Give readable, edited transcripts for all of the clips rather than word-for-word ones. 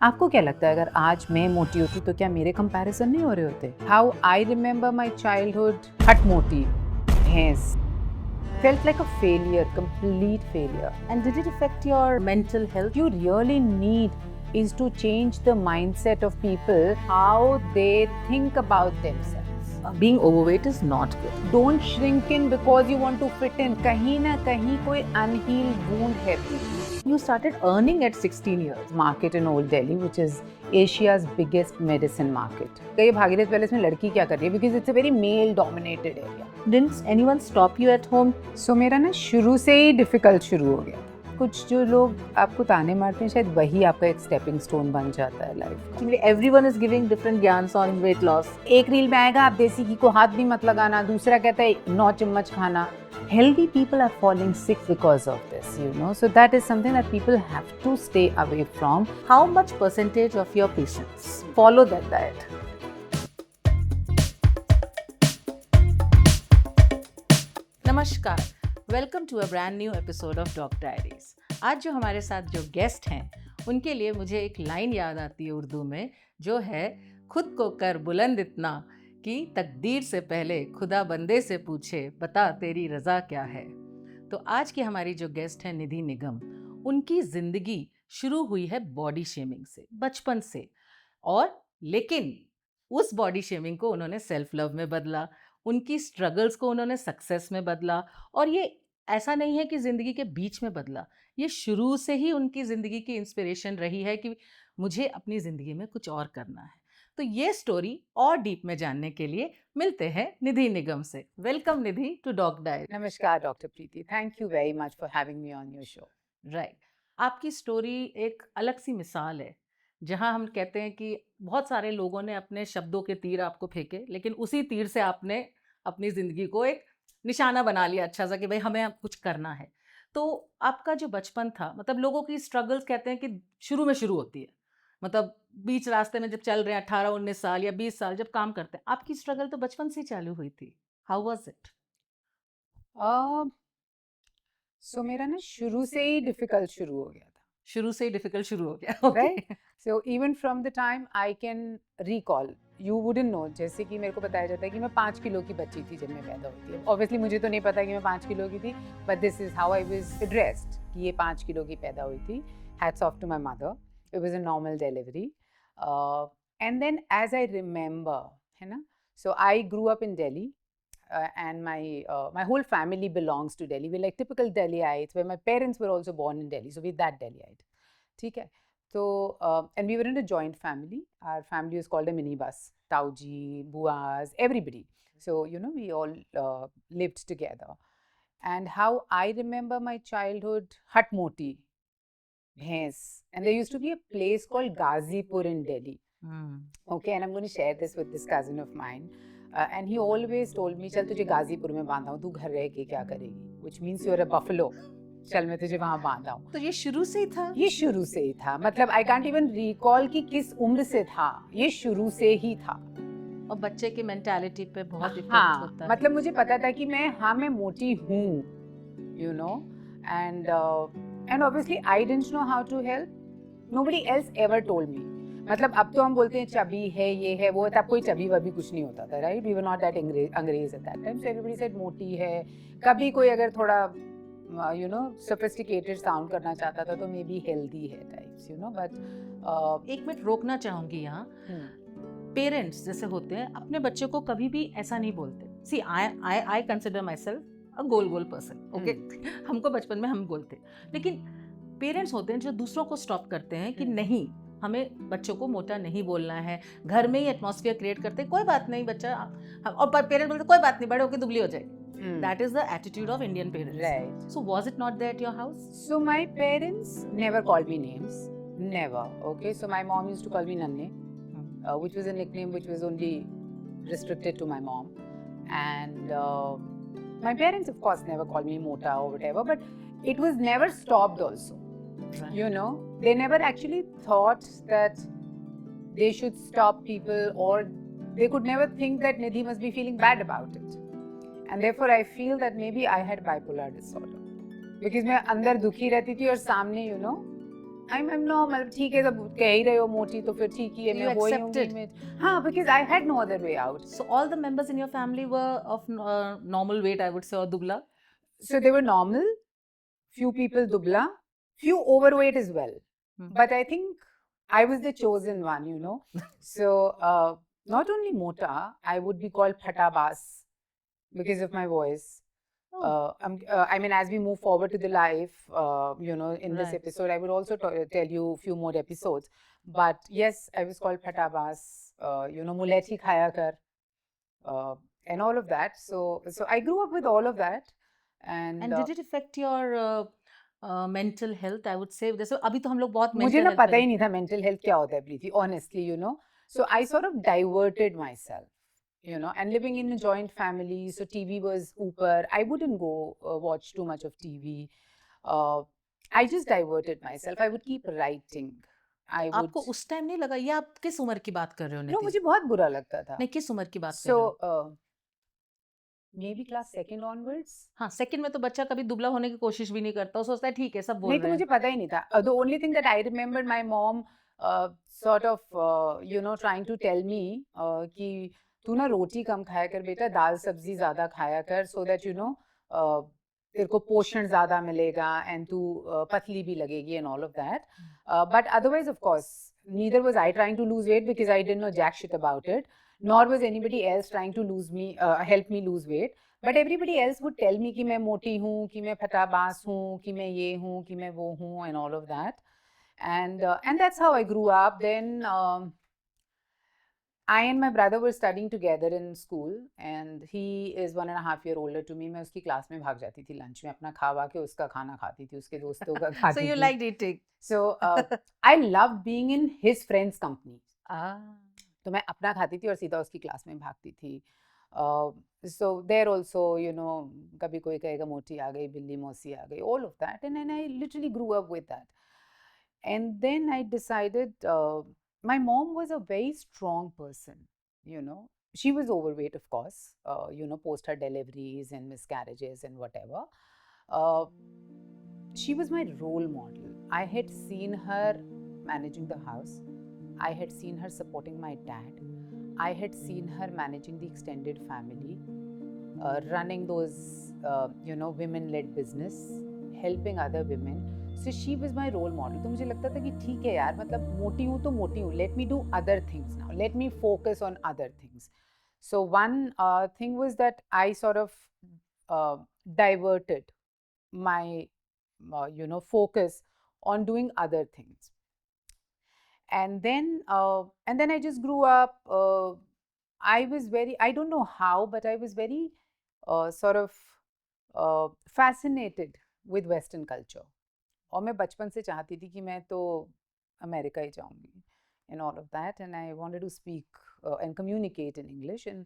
आपको क्या लगता है अगर आज मैं मोटी होती तो क्या मेरे कंपैरिजन नहीं हो रहे होते? How I remember my childhood, हट मोटी, भैंस, felt like a failure, complete failure. And did it affect your mental health? You really need is to change the mindset of people, how they think about themselves. Being overweight is not good. Don't shrink in because you want to fit in. कहीं ना कहीं कोई unhealed wound है. You started earning at 16 years. Market in Old Delhi, which is Asia's biggest medicine market. ये Bhagirath palace में लड़की क्या कर रही है? Because it's a very male-dominated area. Didn't anyone stop you at home? So मेरा ना शुरू से ही डिफिकल्ट शुरू हो गया. कुछ जो लोग आपको ताने मारते हैं शायद वही आपका एक स्टेपिंग स्टोन बन जाता है लाइफ का. Everyone is giving different ज्ञान on weight loss. एक रील में आएगा आप देसी घी को हाथ भी मत लगाना, दूसरा कहता है 9 चम्मच खाना. Healthy people are falling sick because of this, you know. So that is something that people have to stay away from. How much percentage of your patients follow that diet? नमस्कार, welcome to a brand new episode of dog diaries. आज जो हमारे साथ जो guest हैं उनके लिए मुझे एक लाइन याद आती है उर्दू में, जो है खुद को कर बुलंद इतना कि तकदीर से पहले खुदा बंदे से पूछे बता तेरी रज़ा क्या है. तो आज की हमारी जो गेस्ट हैं निधि निगम, उनकी ज़िंदगी शुरू हुई है बॉडी शेमिंग से, बचपन से. और लेकिन उस बॉडी शेमिंग को उन्होंने सेल्फ लव में बदला, उनकी स्ट्रगल्स को उन्होंने सक्सेस में बदला. और ये ऐसा नहीं है कि ज़िंदगी के बीच में बदला, ये शुरू से ही उनकी ज़िंदगी की इंस्पिरेशन रही है कि मुझे अपनी ज़िंदगी में कुछ और करना है. तो ये स्टोरी और डीप में जानने के लिए मिलते हैं निधि निगम से. Welcome Nidhi to Dog Diary. नमस्कार doctor Preeti, thank you very much for having me on your show. Right, आपकी स्टोरी एक अलग सी मिसाल है, जहां हम कहते हैं कि बहुत सारे लोगों ने अपने शब्दों के तीर आपको फेंके, लेकिन उसी तीर से आपने अपनी ज़िंदगी को एक निशाना बना लिया अच्छा सा कि भाई हमें अब कुछ करना है. तो आपका जो बचपन था, मतलब लोगों की स्ट्रगल्स कहते हैं कि शुरू में शुरू होती है, मतलब बीच रास्ते में जब चल रहे हैं 18-19 साल या 20 साल जब काम करते हैं. आपकी स्ट्रगल तो बचपन से ही चालू हुई थी. How was it? सो मेरा ना शुरू से ही डिफिकल्ट शुरू हो गया था. शुरू से ही डिफिकल्ट शुरू हो गया. Right. So even from the time I can recall, you wouldn't know, जैसे कि मेरे को बताया जाता है कि मैं 5 किलो की बच्ची थी जब मैं पैदा हुई थी. ऑब्वियसली मुझे तो नहीं पता कि मैं 5 किलो की थी, but this is how I was addressed कि ये 5 किलो की पैदा हुई थी. Hats off to my mother, it was a normal delivery. And then as I remember, है ना, so I grew up in Delhi. And my whole family belongs to Delhi. We're like typical Delhiites, where my parents were also born in Delhi, so we're that Delhiite. ठीक है. So and we were in a joint family. Our family was called a minibus. Tauji, buas, everybody. So you know, we all lived together. And how I remember my childhood, Hut Moti, Bhens, and there used to be a place called Ghazipur in Delhi. Okay, and I'm going to share this with this cousin of mine. And he always told me, चल तुझे गाजीपुर में बांधा हूँ, तू घर रह के क्या करेगी, which means you're a buffalo, चल मैं तुझे वहाँ बांधा हूँ. तो ये शुरू से ही था? ये शुरू से ही था. मतलब I can't even recall कि किस उम्र से था, ये शुरू से ही था. और बच्चे की मेंटालिटी पे बहुत इफेक्ट होता है. मतलब मुझे पता था कि मैं मोटी हूँ, you know, and obviously I didn't know how to help. Nobody else ever told me. मतलब अब तो हम बोलते हैं चबी है, ये है, वो है. तब कोई चबी वबी कुछ नहीं होता था, right. We were not that अंग्रेज at that time. So everybody said मोटी है. कभी कोई अगर थोड़ा यू नो सोफिस्टिकेटेड साउंड करना चाहता था तो मे बी हेल्दी है टाइप्स, यू नो. बट एक मिनट रोकना चाहूंगी यहाँ. पेरेंट्स जैसे होते हैं अपने बच्चों को कभी भी ऐसा नहीं बोलते. See I consider myself a goal person. Okay, हमको बचपन में हम बोलते, लेकिन पेरेंट्स होते हैं जो दूसरों को स्टॉप करते हैं कि नहीं, हमें बच्चों को मोटा नहीं बोलना है. घर में ही एटमॉस्फेयर क्रिएट करते हैं, कोई बात नहीं बच्चा, और पेरेंट्स बोलते कोई बात नहीं, बड़े होकर दुबली हो जाएगी. That is the attitude of Indian parents. Right. So was it not there at your house? So my parents never called me names, never. Okay, so my mom used to call me Nanne, which was a nickname which was only restricted to my mom. And my parents, of course, never called me Mota or whatever, but it was never stopped also. Right. You know, they never actually thought that they should stop people, or they could never think that Nidhi must be feeling bad about it. And therefore I feel that maybe I had bipolar disorder, because मैं अंदर दुखी रहती थी और सामने, you know, I'm normal. ठीक है, सब कह ही रहे हो मोटी तो फिर ठीक ही है, You मैं वो ही होंगी accepted. मैं. हाँ, because I had no other way out. So all the members in your family were of normal weight, I would say, or dubla. So they were normal, few people dubla, few overweight as well. But I think I was the chosen one, you know. So not only mota, I would be called phatabas because of my voice. I mean, as we move forward to the life, you know, in this Right. episode, I would also tell you a few more episodes. But yes, I was called phatabas, you know, mulethi khaya kar, and all of that. So I grew up with all of that. And did it affect your mental health? I would say जैसे अभी तो हम लोग बहुत मुझे mental ना health पता पे ही नहीं था mental health क्या होता है प्रीति, honestly, you know. So I sort of diverted myself, you know, and living in a joint family, so TV was ऊपर. I wouldn't go watch too much of TV. I just diverted myself. I would keep writing. I would. आपको उस time नहीं लगा? ये आप किस उम्र की बात कर रहे हो No, नितिन? मुझे बहुत बुरा लगता था. नहीं, किस उम्र की बात कर रहे हो? So maybe class second onwards. हाँ, सेकंड में तो बच्चा कभी दुबला होने की कोशिश भी नहीं करता, वो सोचता है ठीक है सब बोल नहीं तो रहे मुझे हैं. पता ही नहीं था. The only thing that I remembered my mom sort of you know trying to tell me कि तू ना रोटी कम खाया कर बेटा, दाल सब्जी ज़्यादा खाया कर, so that you know तेरे को पोषण ज़्यादा मिलेगा and तू पतली भी लगेगी and all of that. But otherwise, of course, neither was I trying to lose weight because I didn't know jack shit about it, nor was anybody else trying to help me lose weight. But everybody else would tell me कि मैं मोटी हूँ, कि मैं फटाबास हूँ, कि मैं ये हूँ, कि मैं वो हूँ, and all of that. And that's how I grew up. Then I and my brother were studying together in school, and he is 1.5 years older to me. मैं उसकी क्लास में भाग जाती थी लंच में, अपना खावा के उसका खाना खाती थी, उसके दोस्तों का खाती So you थी. liked eating. So I loved being in his friends' company. तो मैं अपना खाती थी और सीधा उसकी क्लास में भागती थी. So there also, you know, कभी कोई कहेगा मोटी आ गई, बिल्ली मौसी आ गई, all of that, and then I literally grew up with that. And then I decided, my mom was a very strong person, you know. She was overweight, of course, you know, post her deliveries and miscarriages and whatever. She was my role model. I had seen her managing the house. I had seen her supporting my dad. I had seen her managing the extended family, running those, you know, women-led business, helping other women. So she was my role model. तो मुझे लगता था कि ठीक है यार, मतलब मोटी हूँ तो मोटी हूँ. Let me do other things now. Let me focus on other things. So one thing was that I sort of diverted my, you know, focus on doing other things. And then I just grew up. I was very, I don't know how, but I was very sort of fascinated with Western culture. और मैं बचपन से चाहती थी कि मैं तो America ही जाऊंगी and all of that, and I wanted to speak and communicate in English. And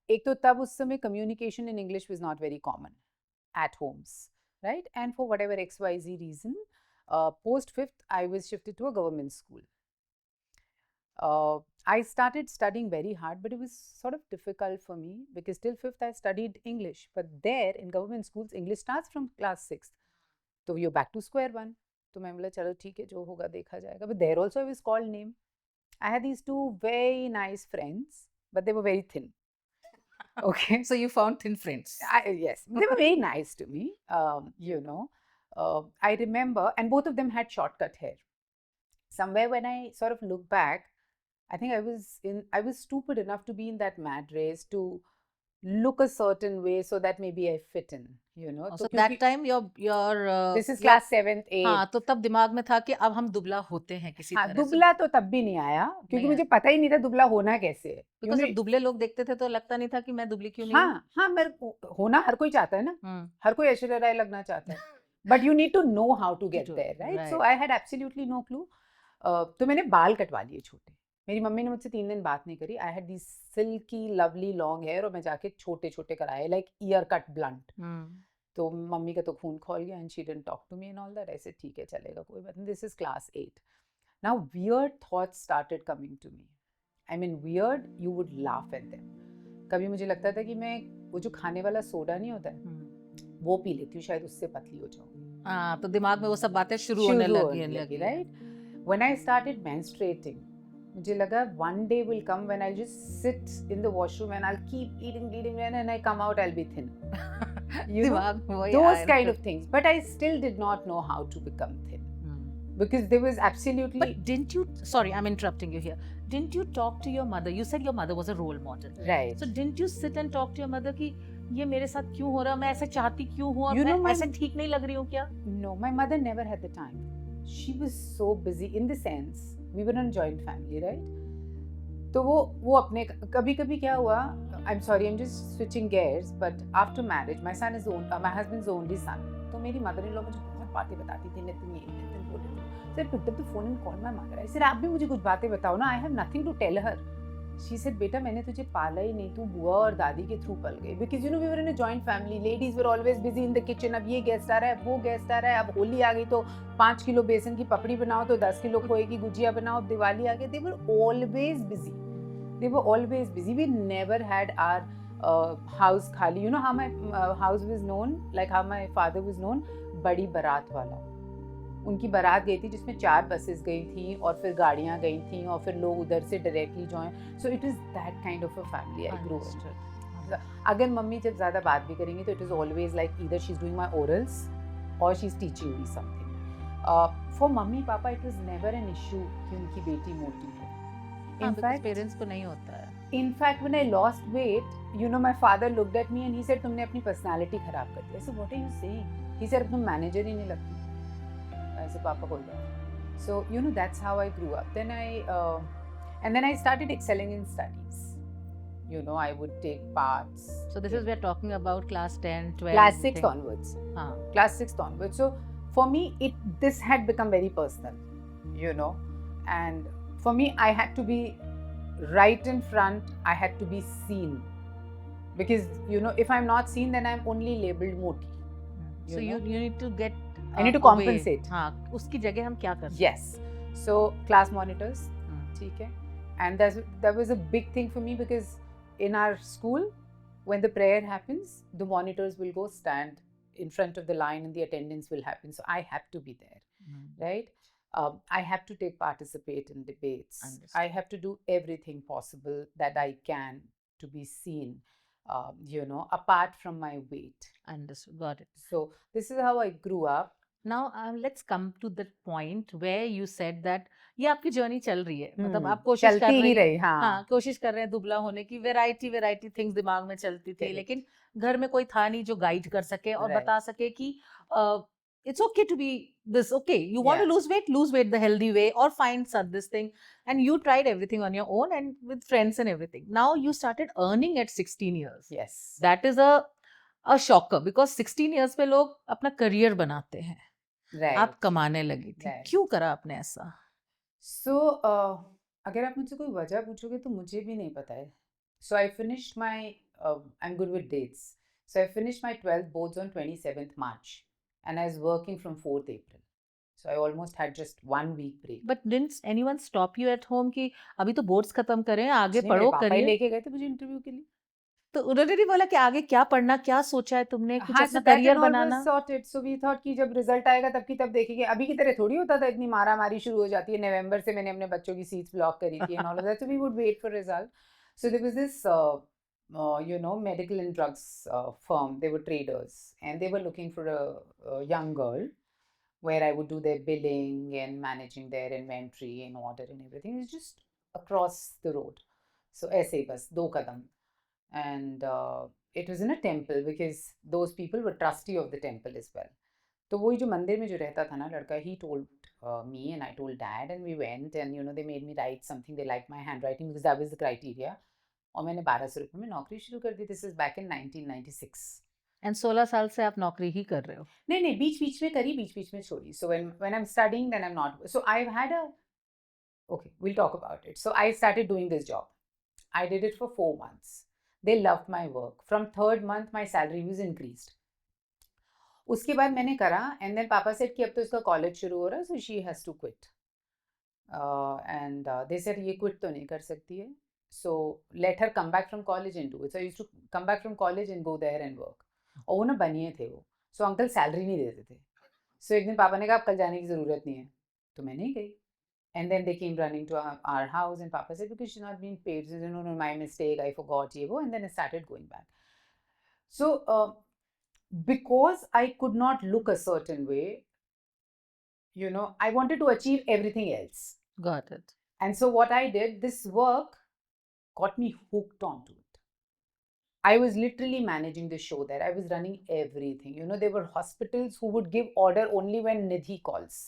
एक तो तब उस समय communication in English was not very common at homes, right? And for whatever XYZ reason, post 5th, I was shifted to a government school. I started studying very hard, but it was sort of difficult for me because till 5th I studied English. But there in government schools, English starts from class 6th. So you're back to square one. तो मैं बोला चलो ठीक है जो होगा देखा जाएगा. But there also I was called name. I had these two very nice friends, but they were very thin. Okay. So you found thin friends. Yes, they were very nice to me. You know, I remember, and both of them had shortcut hair. Somewhere when I sort of look back, I think I was stupid enough to be in that mad race to look a certain way so that maybe I fit in, you know. So that time your this is class 7th, 8th. हाँ, तो तब दिमाग में था कि अब हम दुबला होते हैं किसी हाँ, तरह से. दुबला तो तब भी नहीं आया क्योंकि मुझे पता ही नहीं था दुबला होना कैसे है. Because जब दुबले लोग देखते थे तो लगता नहीं था कि मैं दुबली क्यों नहीं हूँ. हाँ हाँ, मेरे को होना हर कोई चाहता है ना. हर कोई ऐश्वर्या राय लगना चाहता है. But you need to know how to get there, right? So I had absolutely no clue. तो मैंने बाल कटवा लिए छोटे. मेरी मम्मी ने मुझसे 3 दिन बात नहीं करी. I had these silky, lovely long hair और मैं जाके छोटे छोटे कराए like ear cut blunt. तो मम्मी का तो खून खोल गया and she didn't talk to me and all that. I said ठीक है चलेगा कोई बात नहीं. This is class 8. Now weird thoughts started coming to me. I mean weird, you would laugh at them. कभी मुझे लगता था कि मैं वो जो खाने वाला सोडा नहीं होता है, वो पी लेती हूँ, शायद उससे पतली हो जाऊँ। हाँ, तो दिमाग में वो सब बातें शुरू होने लगी। Right. When I started menstruating, मुझे लगा one day will come when I'll just sit in the washroom and I'll keep eating and I come out, I'll be thin. You know, दिमाग में वही those आया kind ना। of things. But I still did not know how to become thin because there was absolutely. But didn't you, sorry, I'm interrupting you here. Didn't you talk to your mother? You said your mother was a role model. Right. So didn't you sit and talk to your mother कि ये मेरे साथ क्यों हो रहा, मैं ऐसा चाहती क्यों हूँ, You know, मैं ऐसे ठीक नहीं लग रही हूँ क्या? No, my mother never had the time. She was so busy in the sense we were in a joint family, right? तो वो अपने कभी क्या हुआ, I'm sorry, I'm just switching gears, but after marriage, my husband's only son. तो मेरी mother-in-law मुझे बहुत बातें बताती थी, नितिन ये नितिन बोले तो, so I picked up the phone and called my mother. I said, आप भी मुझे कुछ बातें बताओ ना, I have nothing to tell her. She said, बेटा मैंने तुझे पाला ही नहीं, तू बुआ और दादी के थ्रू पल गई. Because you know we were in a joint family, ladies were always busy in the kitchen. अब ये गेस्ट आ रहा है, वो गेस्ट आ रहा है, अब होली आ गई तो 5 किलो बेसन की पपड़ी बनाओ, तो 10 किलो खोए की गुजिया बनाओ, अब दिवाली आ गई. They were always busy. They were always busy. We never had our house khali. You know how my house was known, like how my father was known, बड़ी बारात वाला. उनकी बारात गई थी जिसमें 4 बसेस गई थी और फिर गाड़ियाँ गई थी और फिर लोग उधर से directly join. So it is that kind of a family I grow up. अगर मम्मी जब ज़्यादा बात भी करेंगी तो it is always like either she is doing my orals और she is teaching me something. For mummy papa it was never an issue कि उनकी बेटी मोटी है. In fact, पेरेंट्स को नहीं होता है. In fact, when I lost weight, you know, my father looked at me and he said, तुमने अपनी personality खराब कर दी. I said, what are you saying? He said, अब तुम manager ही नहीं लगती. ऐसे पापा बोल रहे हैं. So you know that's how I grew up. Then I started excelling in studies. You know, I would take parts. So this is we're talking about class 10, 12. Class 6 onwards. हाँ. Class 6 onwards. So for me, this had become very personal. You know, and for me, I had to be right in front. I had to be seen. Because you know, if I'm not seen, then I'm only labeled moti. So you need to get. I need to compensate. हाँ, उसकी जगह हम क्या कर सकते? Yes. So class monitors, ठीक है. And that was a big thing for me because in our school, when the prayer happens, the monitors will go stand in front of the line and the attendance will happen. So I have to be there, right? I have to participate in debates. I have to do everything possible that I can to be seen, you know, apart from my weight. Understood. Got it. So this is how I grew up. Now let's come to the point where you said that ये आपकी journey चल रही है, मतलब आप कोशिश कर रही हैं, हाँ, कोशिश कर रहे हैं दुबला होने की, वैरायटी थिंग्स दिमाग में चलती थी, लेकिन घर में कोई था नहीं जो गाइड कर सके और बता सके कि it's okay to be this, okay, you want to lose weight the healthy way or find this thing, and you tried everything on your own and with friends and everything. Now you started earning at 16 years. Yes. That is a shocker because 16 years पे लोग अपना career बनाते हैं. Right. आप कमाने लगी थी. क्यों करा आपने ऐसा? So अगर आप मुझसे कोई वजह पूछोगे तो मुझे भी नहीं पता है. So I finished my I'm good with dates. So I finished my 12th boards on 27th March and I was working from 4th April. So I almost had just 1 week break. But didn't anyone stop you at home कि अभी तो boards खत्म करें, आगे पढ़ो, करिए? पापा लेके गए थे मुझे इंटरव्यू के लिए. तो उन्होंने नहीं बोला कि आगे क्या पढ़ना, क्या सोचा है तुमने, कुछ हाँ, अपना career banana? sorted. So we thought कि जब रिजल्ट आएगा तब की तब देखेंगे. अभी की तरह थोड़ी होता था, इतनी मारा मारी शुरू हो जाती है. नवंबर से मैंने अपने बच्चों की सीट्स ब्लॉक करी थी and all of that. So we would wait for result. So there was this you know, medical and drugs firm. They were traders and they were looking for a young girl where I would do their billing and managing their inventory and order and everything. It's just across the road. So ऐसे बस 2 कदम. And it was in a temple because those people were trustee of the temple as well. तो वही जो मंदिर में जो रहता था ना लड़का, he told me and I told dad and we went and you know they made me write something. They liked my handwriting because that was the criteria. और मैंने 1200 रुपये में नौकरी शुरू कर दी. This is back in 1996. And 16 साल से आप नौकरी ही कर रहे हो? नहीं बीच में करी, बीच में छोड़ी. So when I'm studying then I'm not. So I've had okay, we'll talk about it. So I started doing this job. I did it for 4 months. They loved my work. From 3rd month my salary was increased. उसके बाद मैंने करा and then पापा said कि अब तो इसका college शुरू हो रहा है, so she has to quit. And they said ये quit तो नहीं कर सकती है, so let her come back from college and do it. So I used to come back from college and go there and work. और वो ना बनिए थे वो. सो अंकल सैलरी नहीं देते थे. सो एक दिन पापा ने कहा अब कल जाने की ज़रूरत नहीं है, तो मैं नहीं गई. And then they came running to our house, and Papa said, because she's not being paid. She said, no, no, my mistake, I forgot, ye wo. And then I started going back. So, because I could not look a certain way, I wanted to achieve everything else. Got it. And so what I did, this work got me hooked onto it. I was literally managing the show there. I was running everything. There were hospitals who would give order only when Nidhi calls.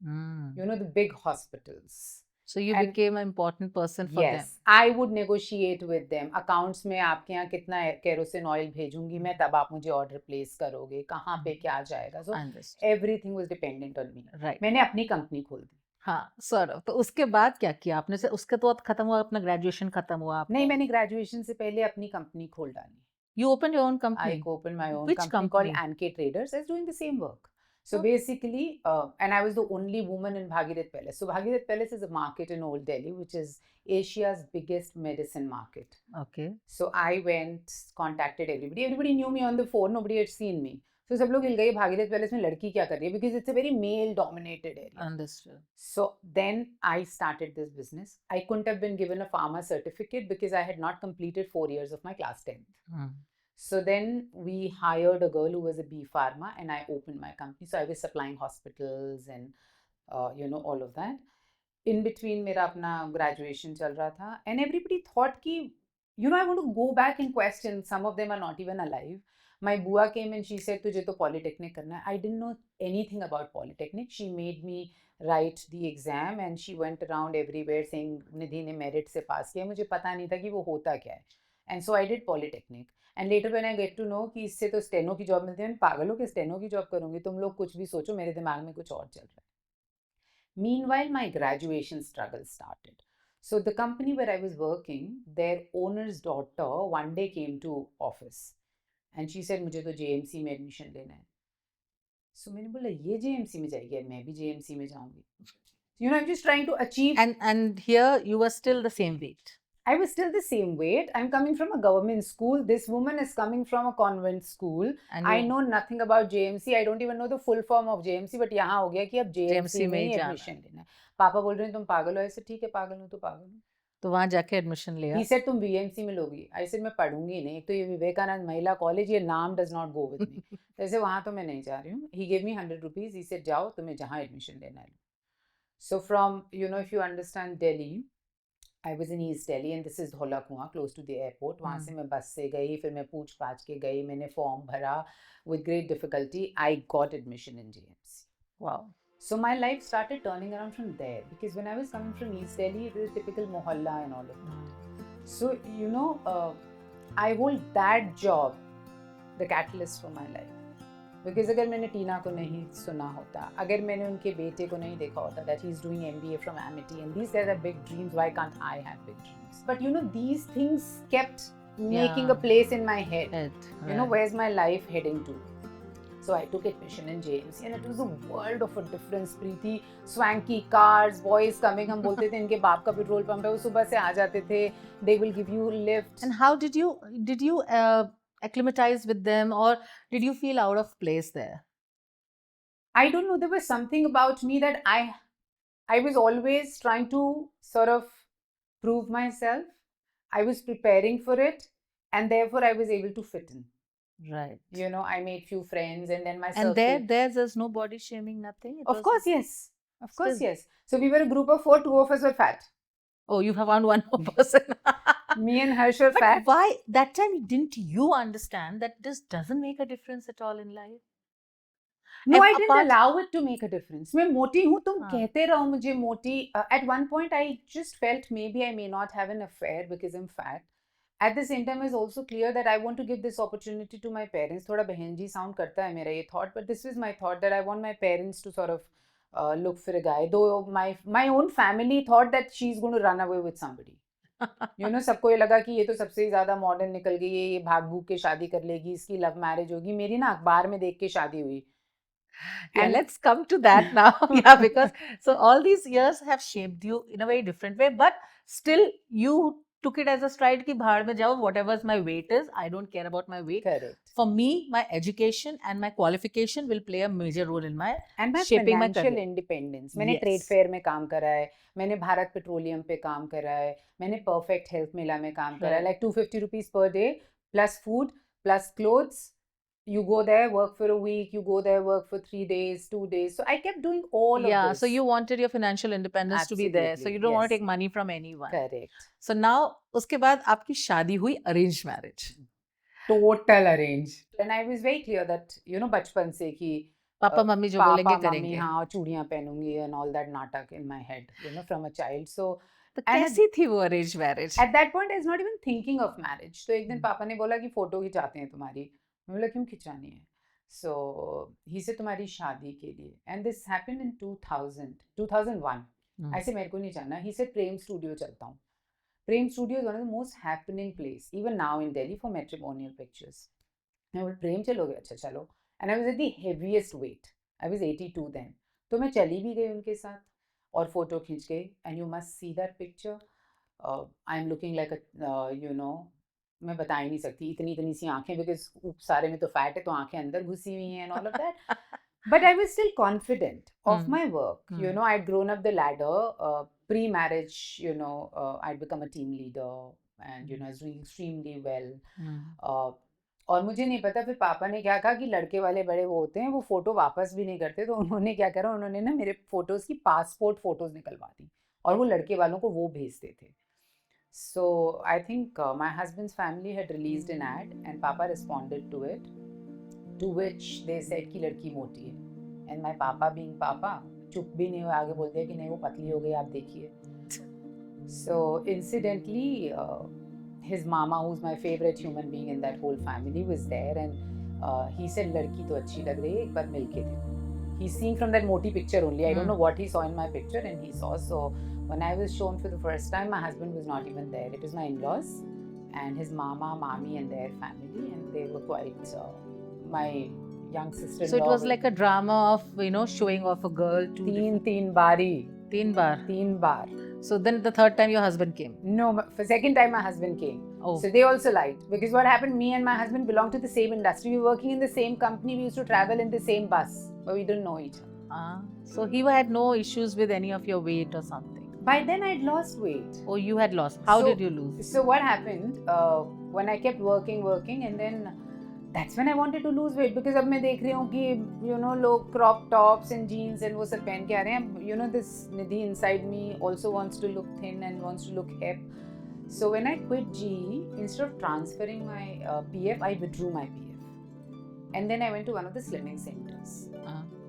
The big hospitals. So you And became an important person for them. Yes, I would negotiate with them. Accounts में आपके यहाँ कितना kerosene oil भेजूंगी मैं, तब आप मुझे order place करोगे, कहाँ पे क्या जाएगा. So Understood. everything was dependent on me. Right. मैंने अपनी कंपनी खोल दी. हाँ, सर. तो उसके बाद क्या किया आपने? से उसके तो खत्म हुआ, अपना ग्रेजुएशन खत्म हुआ आपका? नहीं, मैंने ग्रेजुएशन से पहले अपनी कंपनी खोल डाली. You opened your own company? I opened my own Which company called Anke Traders. I was doing the same work. So basically, and I was the only woman in Bhagirath Palace. So Bhagirath Palace is a market in Old Delhi, which is Asia's biggest medicine market. Okay. So I went, contacted everybody. Everybody knew me on the phone. Nobody had seen me. So सब लोग हिल गए, Bhagirath palace में लड़की क्या कर रही है, because it's a very male dominated area. Understood. So then I started this business. I couldn't have been given a pharma certificate because I had not completed 4 years of my class 10th. So then we hired a girl who was a B Pharma, and I opened my company. So I was supplying hospitals and all of that. In between मेरा अपना graduation चल रहा था, and everybody thought कि I want to go back and question. Some of them are not even alive. My bua came and she said तुझे तो polytechnic करना है. I didn't know anything about polytechnic. She made me write the exam and she went around everywhere saying निधि ने merit से पास किया. मुझे पता नहीं था कि वो होता क्या है. And so I did polytechnic. And later when I get to know कि इससे तो स्टेनो की जॉब मिलती है, मैं पागल हो के स्टेनो की जॉब करूँगी, तुम लोग कुछ भी सोचो, मेरे दिमाग में कुछ और चल रहा है. Meanwhile, my graduation struggle started. So the company where I was working, their owner's daughter one day came to office and she said मुझे तो JMC में admission लेना है. So मैंने बोला ये JMC में जाएगी, मैं भी JMC में जाऊँगी. I'm just trying to achieve. And here you were still the same weight. I was still the same weight. I'm coming from a government school. This woman is coming from a convent school. And I know nothing about JMC. I don't even know the full form of JMC. But यहाँ हो गया कि अब JMC में ही admission लेना है. पापा बोल रहे हैं तुम पागल हो. ऐसे ठीक है, पागल हूँ तो पागल हूँ. तो वहाँ जाके एडमिशन लिया. He said तुम BMC में लोगी. I said मैं पढ़ूंगी नहीं. एक तो ये विवेकानंद महिला कॉलेज, ये नाम does not go with me. ऐसे वहाँ तो मैं नहीं जा रही हूँ. He gave me 100 rupees. He said जाओ, तुम्हें जहाँ एडमिशन लेना है. So from if you understand Delhi, I was in East Delhi and this is Dhola Kuan, close to the airport. वहाँ से मैं बस से गई, फिर मैं पूछ पाछ के गई, मैंने फॉर्म भरा. With great difficulty, I got admission in JMC. Wow. So my life started turning around from there because when I was coming from East Delhi, it was typical mohalla and all of that. So I hold that job the catalyst for my life. Because अगर मैंने टीना को नहीं सुना होता, अगर मैंने उनके बेटे को नहीं देखा होता that he's doing MBA from Amity and these guys are big dreams, why can't I have big dreams? But these things kept making a place in my head. Where's my life heading to? So I took admission in JMC and it was a world of a difference. Preeti, swanky cars, boys coming, हम बोलते थे इनके बाप का petrol pump है, वो सुबह से आ जाते थे, they will give you lift. And how did you acclimatize with them, or did you feel out of place there? I don't know. There was something about me that I was always trying to sort of prove myself. I was preparing for it, and therefore I was able to fit in. Right. I made few friends, and then And there's no body shaming, nothing. Of course, yes. Of course, yes. So we were a group of 4. 2 of us were fat. Oh, you have found one more person. Me and Harsh were fat. Why that time didn't you understand that this doesn't make a difference at all in life? No, I didn't allow it to make a difference. मैं मोटी हूँ, तुम कहते रहो मुझे मोटी. At one point, I just felt maybe I may not have an affair because I'm fat. At the same time, it's also clear that I want to give this opportunity to my parents. थोड़ा बहन जी sound करता है मेरा ये thought, but this is my thought that I want my parents to sort of look for a guy. Though my own family thought that she's going to run away with somebody. सबको ये लगा कि ये तो सबसे ज़्यादा modern निकल गई है, ये भाग भूग के शादी कर लेगी, इसकी लव मैरिज होगी. मेरी ना अखबार में देख के शादी हुई. And let's come to that now. Yeah, because so all these years have shaped you in a very different way, but still you took it as a stride कि बाहर में जाओ, whatever my weight is, I don't care about my weight. Correct. For me, my education and my qualification will play a major role in my and my shaping my financial career. independence. मैंने Yes. Trade fair में काम करा है, मैंने Bharat petroleum पे काम करा है, मैंने परफेक्ट हेल्थ मिला में काम करा है, Right. like 250 rupees per day plus food plus clothes. You go there, work for a week, you go there, work for 3 days, 2 days. So I kept doing all of Yeah, this. so you wanted your financial independence to be there, so Absolutely, you don't want to yes. take money from anyone. Correct. So now उसके बाद आपकी शादी हुई arranged marriage. Total arrange. And I was very clear that, you know, बचपन से कि papa mummy जो पापा बोलेंगे मम्मी करेंगे. हाँ चूड़ियाँ पहनूंगी and all that नाटक in my head, you know, from a child. So तो and कैसी थी वो arranged marriage? at that point I was not even thinking of marriage. तो एक दिन पापा ने बोला कि फोटो खिंचाते हैं तुम्हारी. मैं बोला क्यों खिंचानी है? So he said तुम्हारी शादी के लिए. And this happened in 2001. ऐसे मेरे को नहीं जानना. He said प्रेम स्टूडियो चलता हूँ. Prem Studio is one of the most happening place, even now in Delhi, for matrimonial pictures. मैं बोला प्रेम चलोगे? अच्छा चलो. And I was at the heaviest weight. I was 82 then. तो मैं चली भी गई उनके साथ और फोटो खींच गई. And you must see that picture. I'm looking like a, you know, मैं बता ही नहीं सकती इतनी सी आंखें because सारे में तो फैट है तो आंखें अंदर घुसी हुई हैं and all of that. But I was still confident of my work. You know, I'd grown up the ladder. Pre-marriage, you know, I'd become a team leader and, you know, I was doing extremely well. और मुझे नहीं पता फिर पापा ने क्या कहा कि लड़के वाले बड़े वो होते हैं वो फोटो वापस भी नहीं करते. तो उन्होंने क्या करा, उन्होंने ना मेरे फोटोज़ की पासपोर्ट फोटोज़ निकलवा दी और वो लड़के वालों को वो भेजते थे. So I think my husband's family had released an ad and Papa responded to it. To which they said कि लड़की मोटी है. And my papa being papa चुप भी नहीं हुआ, आगे बोल दिया कि नहीं वो पतली हो गई आप देखिए. So incidentally his mama, who's my favorite human being in that whole family, was there and he said लड़की तो अच्छी लग रही है एक बार मिलके देखो. He's seen from that moti picture only. I don't know what he saw in my picture and he saw. So when I was shown for the first time, my husband was not even there. It was my in-laws and his mama, mommy and their family, and they were quite my young sister-in-law. So it was like a drama of, you know, showing off a girl to तीन बारी. तीन बार. So then the third time your husband came. No, for second time my husband came. Oh. So they also lied because what happened, me and my husband belonged to the same industry. We were working in the same company. We used to travel in the same bus, but we didn't know each other. So he had no issues with any of your weight or something. By then I'd lost weight. Oh, you had lost. How did you lose? So what happened when I kept working and then that's when I wanted to lose weight because अब मैं देख रही हूँ कि you know लोग crop tops and jeans and वो सब पहन के आ रहे हैं. You know this Nidhi inside me also wants to look thin and wants to look hip. So when I quit GE, instead of transferring my PF, I withdrew my PF. And then I went to one of the slimming centers.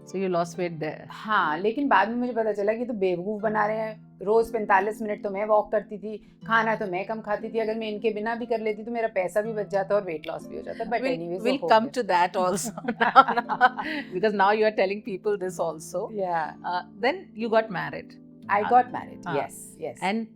So you lost weight there. हाँ, लेकिन बाद में मुझे पता चला कि तो बेवकूफ़ बना रहे हैं. रोज़ 45 मिनट तो मैं वॉक करती थी, खाना तो मैं कम खाती थी. अगर मैं इनके बिना भी कर लेती तो मेरा पैसा भी बच जाता और वेट लॉस भी हो जाता. But anyways, we'll come to that also because now you are telling people this also. Yeah. Then you got married. I got married. Yes. And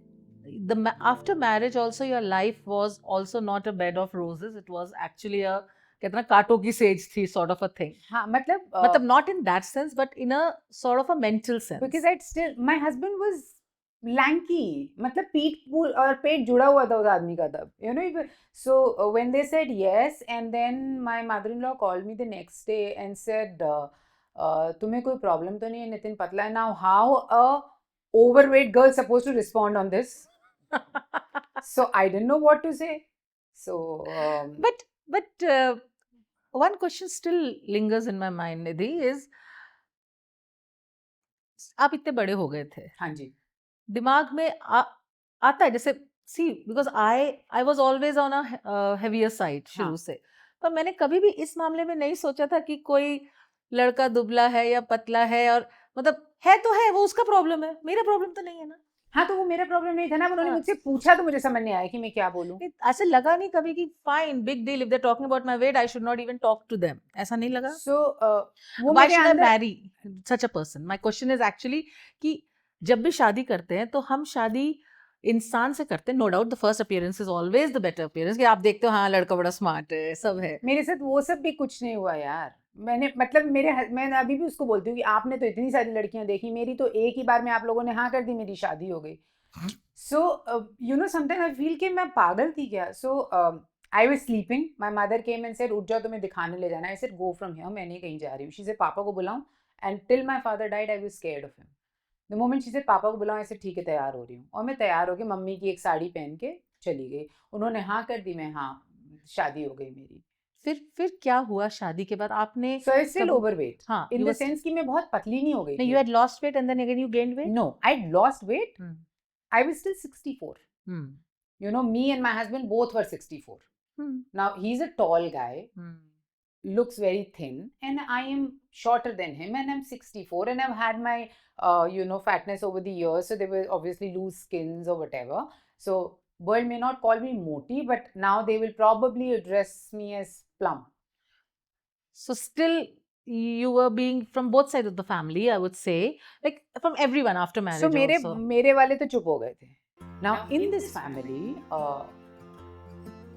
after marriage also your life was also not a bed of roses. It was actually a कहते ना कांटों की says थी sort of a thing. हाँ, मतलब not in that sense but in a sort of a mental sense. Because my husband was lanky. मतलब पीठ और पेट जुड़ा हुआ था उस आदमी का तब. You know, so when they said yes and then my mother-in-law called me the next day and said तुम्हें कोई problem तो नहीं है, नितिन पतला है. Now how a overweight girl supposed to respond on this? So I didn't know what to say. So but one question still lingers in my mind, Nidhi, is आप इतने बड़े हो गए थे. हाँ जी. दिमाग में आता है जैसे see because I was always on a heavier side शुरू से. पर मैंने कभी भी इस मामले में नहीं सोचा था कि कोई लड़का दुबला है या पतला है और मतलब है तो है वो उसका प्रॉब्लम है, मेरा प्रॉब्लम तो नहीं है ना. हाँ तो वो मेरा प्रॉब्लम नहीं था ना. उन्होंने मुझसे पूछा तो मुझे समझ नहीं आया कि मैं क्या बोलूं. ऐसे लगा नहीं कभी कि fine big deal if they talking about my weight I should not even talk to them. ऐसा नहीं लगा. सो वो why should I marry such a person. My question is actually कि जब भी शादी करते हैं तो हम शादी इंसान से करते हैं. No doubt the first appearance is always the better appearance कि आप देखते हो हाँ लड़का बड़ा स्मार्ट है सब है. मेरे साथ वो सब भी कुछ नहीं हुआ यार. मैं अभी भी उसको बोलती हूँ कि आपने तो इतनी सारी लड़कियां देखी, मेरी तो एक ही बार में आप लोगों ने हाँ कर दी, मेरी शादी हो गई. So you know sometimes I feel कि मैं पागल थी क्या. So I was sleeping. My mother came and said, "उठ जाओ, तुम्हें दिखाने ले जाना है." I said, "Go from here. मैं नहीं कहीं जा रही हूँ." She said, "पापा को बुलाऊं?" And till my father died, I was scared of him. The moment she said, "पापा को बुलाऊं," I said, "ठीक है, तैयार हो रही हूँ." और मैं तैयार हो गई, मम्मी की एक साड़ी पहन के चली गई. उन्होंने हाँ कर दी, मैं हाँ, शादी हो गई मेरी. फिर क्या हुआ शादी के बाद आपने? So I was still कब- overweight. हाँ, In you the were- sense कि मैं बहुत पतली नहीं हो गई No, थी. you had lost weight and then again you gained weight? No, I'd lost weight. Hmm. I was still 64. Hmm. You know, me and my husband both were 64. Hmm. Now, he's a tall guy, Hmm. looks very thin, and I am shorter than him, and I'm 64, and I've had my, fatness over the years, so there were obviously loose skins or whatever. So, world may not call me moti, but now they will probably address me as plump. So still you were being from both sides of the family, I would say, like from everyone after marriage So, also. मेरे वाले तो चुप हो गए थे. Now, in this family,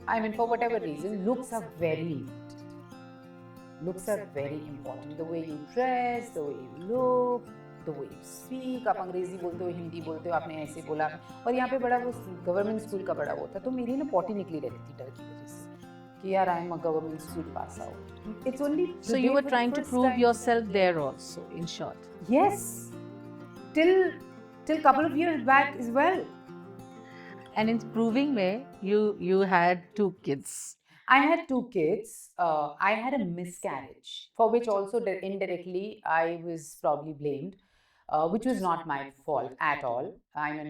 I mean, for whatever reason, looks are very important. Looks are very important. The way you dress, the way you look, the way you speak. आप अंग्रेजी बोलते हो, हिंदी बोलते हो, आपने ऐसे बोला. और यहाँ पे बड़ा वो गवर्नमेंट स्कूल का बड़ा वो था, तो मेरी ना पॉटी निकली रहती थी डर की वजह से कि यार I am a government school pass out. It's only So you were trying to prove yourself there also, in short. Yes, till couple of years back as well. And in proving me, you had 2 kids. I had 2 kids. I had a miscarriage, for which also indirectly I was probably blamed, which was not my fault at all. I mean,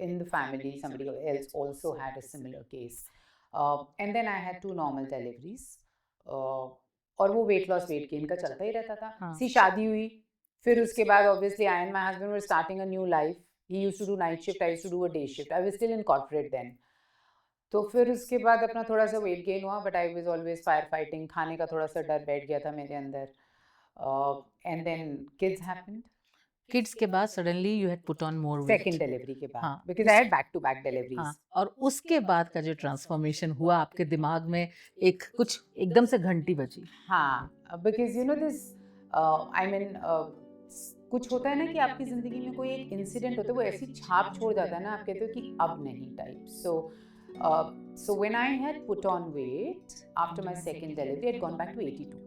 in the family, somebody else also had a similar case. And then I had 2 normal deliveries. और वो weight loss, weight gain का चलता ही रहता था. हाँ. सी शादी हुई, फिर उसके बाद obviously I and my husband were starting a new life. He used to do night shift, I used to do a day shift. I was still in corporate then. तो फिर उसके बाद अपना थोड़ा सा वेट गेन हुआ, but I was always fire fighting. खाने का थोड़ा सा डर बैठ गया था मेरे अंदर. And then kids happened. Kids के बाद suddenly you had put on more weight. Second delivery के बाद, हाँ. Because I had back to back deliveries. हाँ, और उसके बाद का जो ट्रांसफॉर्मेशन हुआ आपके दिमाग में, एक कुछ एकदम से घंटी बजी. हाँ, because you know this, I mean, कुछ होता है ना कि आपकी जिंदगी में कोई एक इंसिडेंट होता है, वो ऐसी छाप छोड़ जाता है ना, आप कहते हो कि अब नहीं type. So when I had put on weight after my second delivery, I had gone back to 82.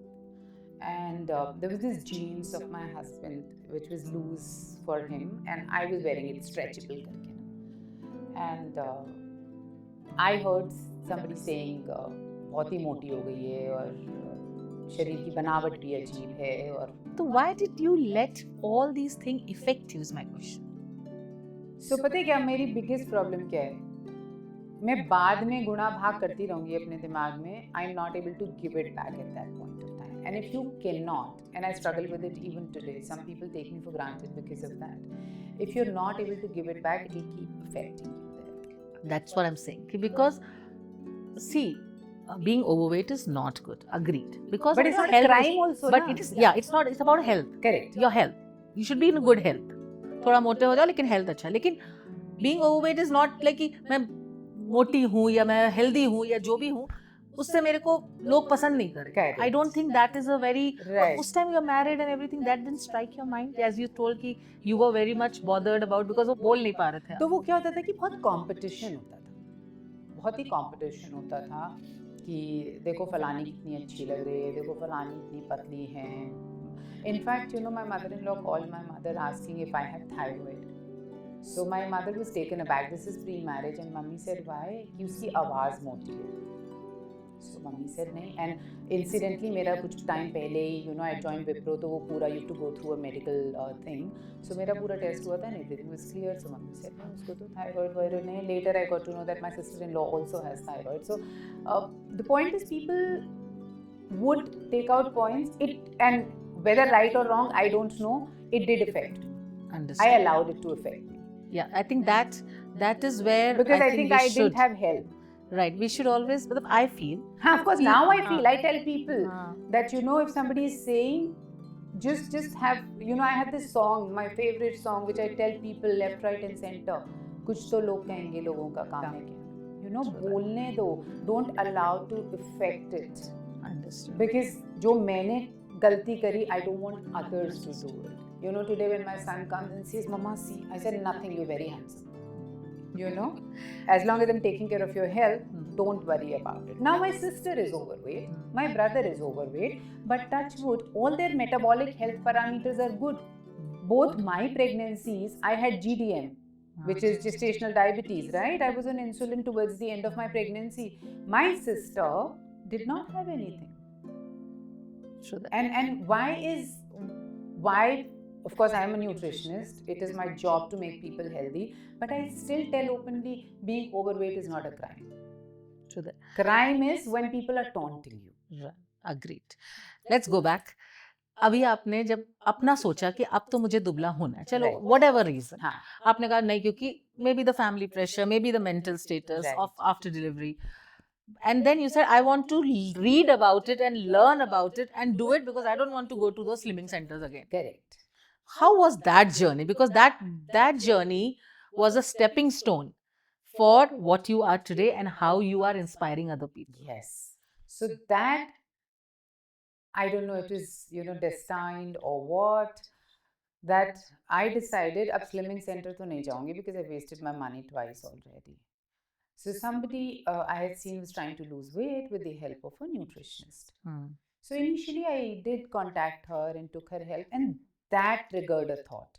And there was this jeans of my husband which was loose for him, and I was wearing it stretchable karke na. And I heard somebody saying बहुत ही मोटी हो गई है और शरीर की बनावट भी अजीब है. और तो why did you let all these things affect you is my question. So पता है क्या मेरी बिगेस्ट प्रॉब्लम क्या है? मैं बाद में गुणा भाग करती रहूंगी अपने दिमाग में. I am not able to give it back at that point of time. And if you can not, and I struggle with it even today, some people take me for granted because of that. If you are not able to give it back, it will keep affecting you there. That's what I'm saying. Because see, being overweight is not good. Agreed. Because But it's not a health crime also, But na? it is, yeah, it's not. It's about health. Correct. Your health. You should be in good health. थोड़ा मोटे हो जाओ लेकिन health अच्छा. लेकिन being overweight is not like कि मैं मोटी हूँ या मैं हेल्दी हूँ या जो भी हूँ, उससे मेरे को लोग पसंद नहीं करें. Correct. I don't think that is a very. Right. उस time you're married and everything, that didn't strike your mind as you told कि you were very much bothered about because वो बोल नहीं पा रहे थे. तो वो क्या होता था कि बहुत कंपटीशन होता था, बहुत ही कंपटीशन होता था कि देखो फलानी कितनी अच्छी लग रही है, देखो फलानी इतनी पतली है. In fact you know my mother in law called my mother asking if I have thyroid. So my mother was taken aback. This is pre-marriage, and mummy said, "Why?" कि उसकी आवाज़ मोटी है. So mummy said नहीं. And incidentally मेरा कुछ time पहले ही you know I joined Wipro, तो वो पूरा you have to go through a medical thing. So मेरा पूरा टेस्ट हुआ था and everything was clear. So mummy said नहीं, उसको तो thyroid नहीं. Later I got to know that my sister-in-law also has thyroid. So the point is people would take out points. And whether right or wrong, I don't know. It did affect me. Understand. I allowed it to affect me. Yeah, I think that is where Because I think we I should. didn't have help. Right, we should always. But I feel. Of course, now I feel. I tell people हाँ. that you know if somebody is saying, just have you know I have this song, my favorite song, which I tell people left, right, and center. कुछ तो लोग कहेंगे, लोगों का काम है क्या? You know, बोलने दो. Don't allow to affect it. Understood. Because जो मैंने गलती करी, I don't want others to do it. You know, today when my son comes and says, "Mama, see," I said, "Nothing. You're very handsome." You know, as long as I'm taking care of your health, don't worry about it. Now my sister is overweight, my brother is overweight, but touch wood, all their metabolic health parameters are good. Both my pregnancies, I had GDM, which is gestational diabetes, right? I was on insulin towards the end of my pregnancy. My sister did not have anything. True that. And why, of course, I am a nutritionist. It is my job to make people healthy, but I still tell openly, being overweight is not a crime. True that. Crime is when people are taunting you. Right. Agreed. Let's go back. अभी आपने जब अपना सोचा कि अब तो मुझे दुबला होना है, चलो Right. whatever reason, हाँ, आपने कहा नहीं, क्योंकि maybe the family pressure, maybe the mental status Right. of after delivery, and then you said I want to read about it and learn about it and do it because I don't want to go to those slimming centers again. correct. How was that journey? Because that journey was a stepping stone for what you are today and how you are inspiring other people. Yes. So that, I don't know, it is, destined or what, that I decided अब slimming center तो नहीं जाऊंगी because I wasted my money twice already. So somebody I had seen was trying to lose weight with the help of a nutritionist. So initially I did contact her and took her help, and that triggered a thought.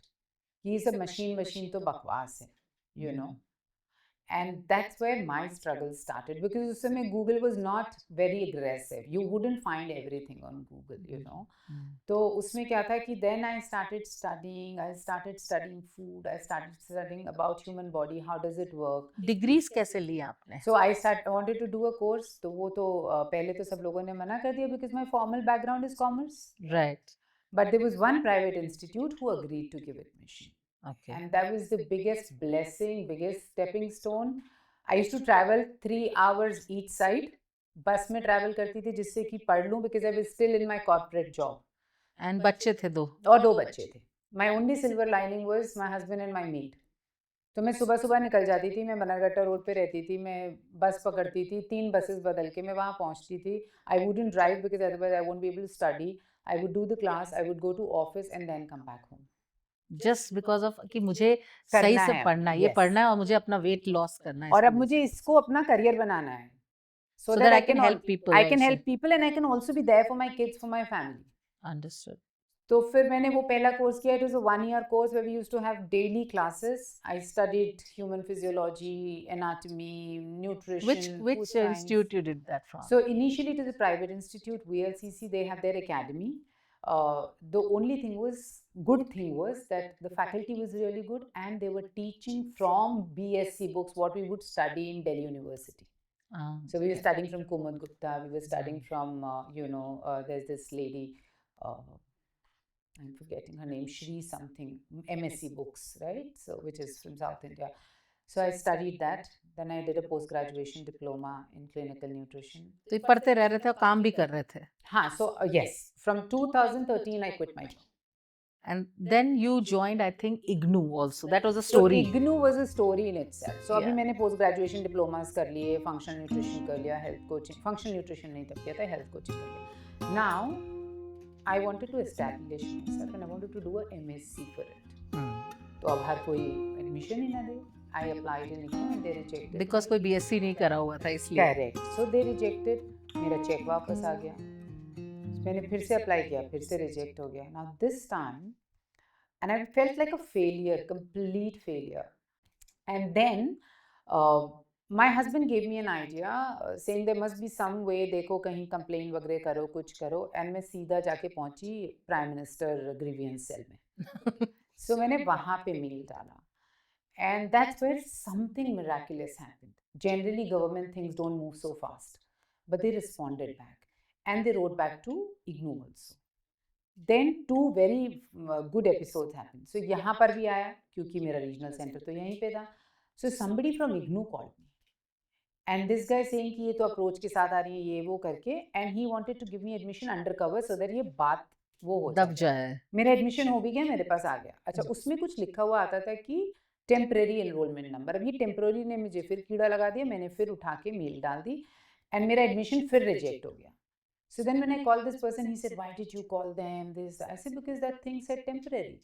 ये सब machine तो बकवास है, And that's where my struggle started, because उस समय Google was not very aggressive. You wouldn't find everything on Google. तो उसमें क्या था कि then I started studying food, I started studying about human body, how does it work. Degrees कैसे ली आपने? So I wanted to do a course, तो वो तो पहले तो सब लोगों ने मना कर दिया because my formal background is commerce. Right. But there was one private institute who agreed to give admission. Okay. And that was the biggest blessing, biggest stepping stone. I used to travel 3 hours each side. बस में travel करती थी जिससे कि पढ़ लूँ, because I was still in my corporate job. And बच्चे थे 2? और 2 बच्चे थे. My only silver lining was my husband and my maid. तो मैं सुबह सुबह निकल जाती थी, मैं बनारघट्टा रोड पे रहती थी, मैं बस पकड़ती थी, 3 बसेस बदल के मैं वहाँ पहुँचती थी. I wouldn't drive because otherwise I won't be able to study. I would do the class, I would go to office and then come back home. Just because of कि मुझे सही से पढ़ना है, ये पढ़ना है और मुझे अपना weight loss करना है. और अब मुझे इसको अपना करियर बनाना है. So that I can help people. I can help people and I can also be there for my kids, for my family. Understood. तो फिर मैंने वो पहला कोर्स किया. It was a 1-year course where we used to have daily classes. I studied human physiology, anatomy, nutrition. Which institute you did that from? So initially it is a private institute, VLCC. They have their academy. The only good thing was that the faculty was really good and they were teaching from BSc books what we would study in Delhi University. So we were studying from Kumud Gupta, we were studying from, there's this lady, I'm forgetting her name, Shri something, MSc books, right? So which is from South India. So I studied that. Then I did a post-graduation diploma in clinical nutrition. तो पढ़ते रह रहे थे और काम भी कर रहे थे. हाँ, so yes, from 2013 I quit my job. And then you joined, I think, IGNU also. That was a story. So IGNU was a story in itself. So अभी मैंने post graduation diplomas कर लिए, functional nutrition कर लिया, health coaching, functional nutrition नहीं तब किया था, health coaching कर लिया. Now I wanted to establish myself and I wanted to do a MSc for it. तो अब हर कोई admission ही ना दे. I applied in IGNU and they rejected. Because कोई BSc नहीं करा हुआ था इसलिए. Correct. So they rejected. मेरा check वापस आ गया. मैंने फिर से अप्लाई किया, फिर से रिजेक्ट हो गया. Now this time, and I felt like a failure, complete failure. And then my husband gave me an idea, saying there must be some way, देखो कहीं complain वगैरह करो, कुछ करो. And मैं सीधा जाके पहुंची Prime Minister grievance cell में. So मैंने वहाँ पे मेल डाला. And that's where something miraculous happened. Generally, government things don't move so fast, but they responded back. And they wrote back to IGNU also. Then 2 very good episodes happened. So यहाँ पर भी आया क्योंकि मेरा regional center तो यहीं पे था. So somebody from IGNU called me. And this guy saying कि ये तो approach के साथ आ रही है ये वो करके, and he wanted to give me admission undercover so that ये बात वो हो दब जाए. मेरा admission हो भी गया, मेरे पास आ गया. अच्छा, उसमें कुछ लिखा हुआ आता था कि temporary enrollment number. अब ये temporary ने मुझे फिर कीड़ा लगा दिया, मैंने फिर उठा के मेल डाल दी and मेरा admission फिर reject हो गया. So then when I called this person, he said, why did you call them this? I said, because that thing said temporary.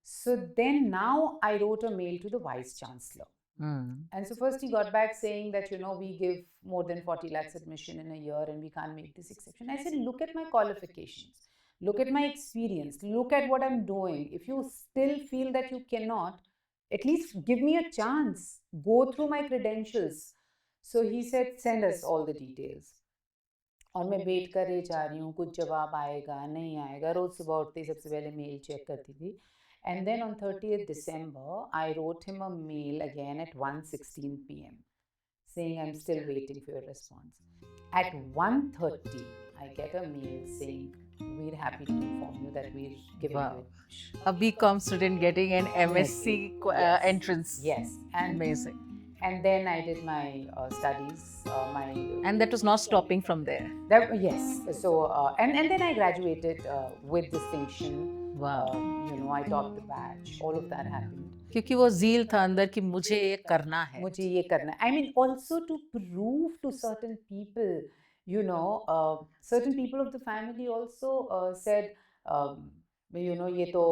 So then now I wrote a mail to the Vice Chancellor. And so first he got back saying that, we give more than 40 lakhs admission in a year and we can't make this exception. I said, look at my qualifications, look at my experience, look at what I'm doing. If you still feel that you cannot, at least give me a chance, go through my credentials. So he said, send us all the details. और मैं wait करे जा रही हूँ, कुछ जवाब आएगा नहीं आएगा, रोज़ सुबह उठते ही सबसे पहले मेल चेक करती थी. And then on 30th December, I wrote him a mail again at 1:16 p.m. saying I'm still waiting for your response. At 1:30, I get a mail saying we're happy to inform you that we're giving Wow. you A BCom student getting an MSc Yes. entrance. Yes, and Amazing. and then I did my studies, And that was not stopping from there. yes. So and then I graduated with distinction. Wow. I topped the batch. All of that happened. क्योंकि वो zeal था अंदर कि मुझे ये करना है. मुझे ये करना है. I mean, also to prove to certain people, certain people of the family also said, ये तो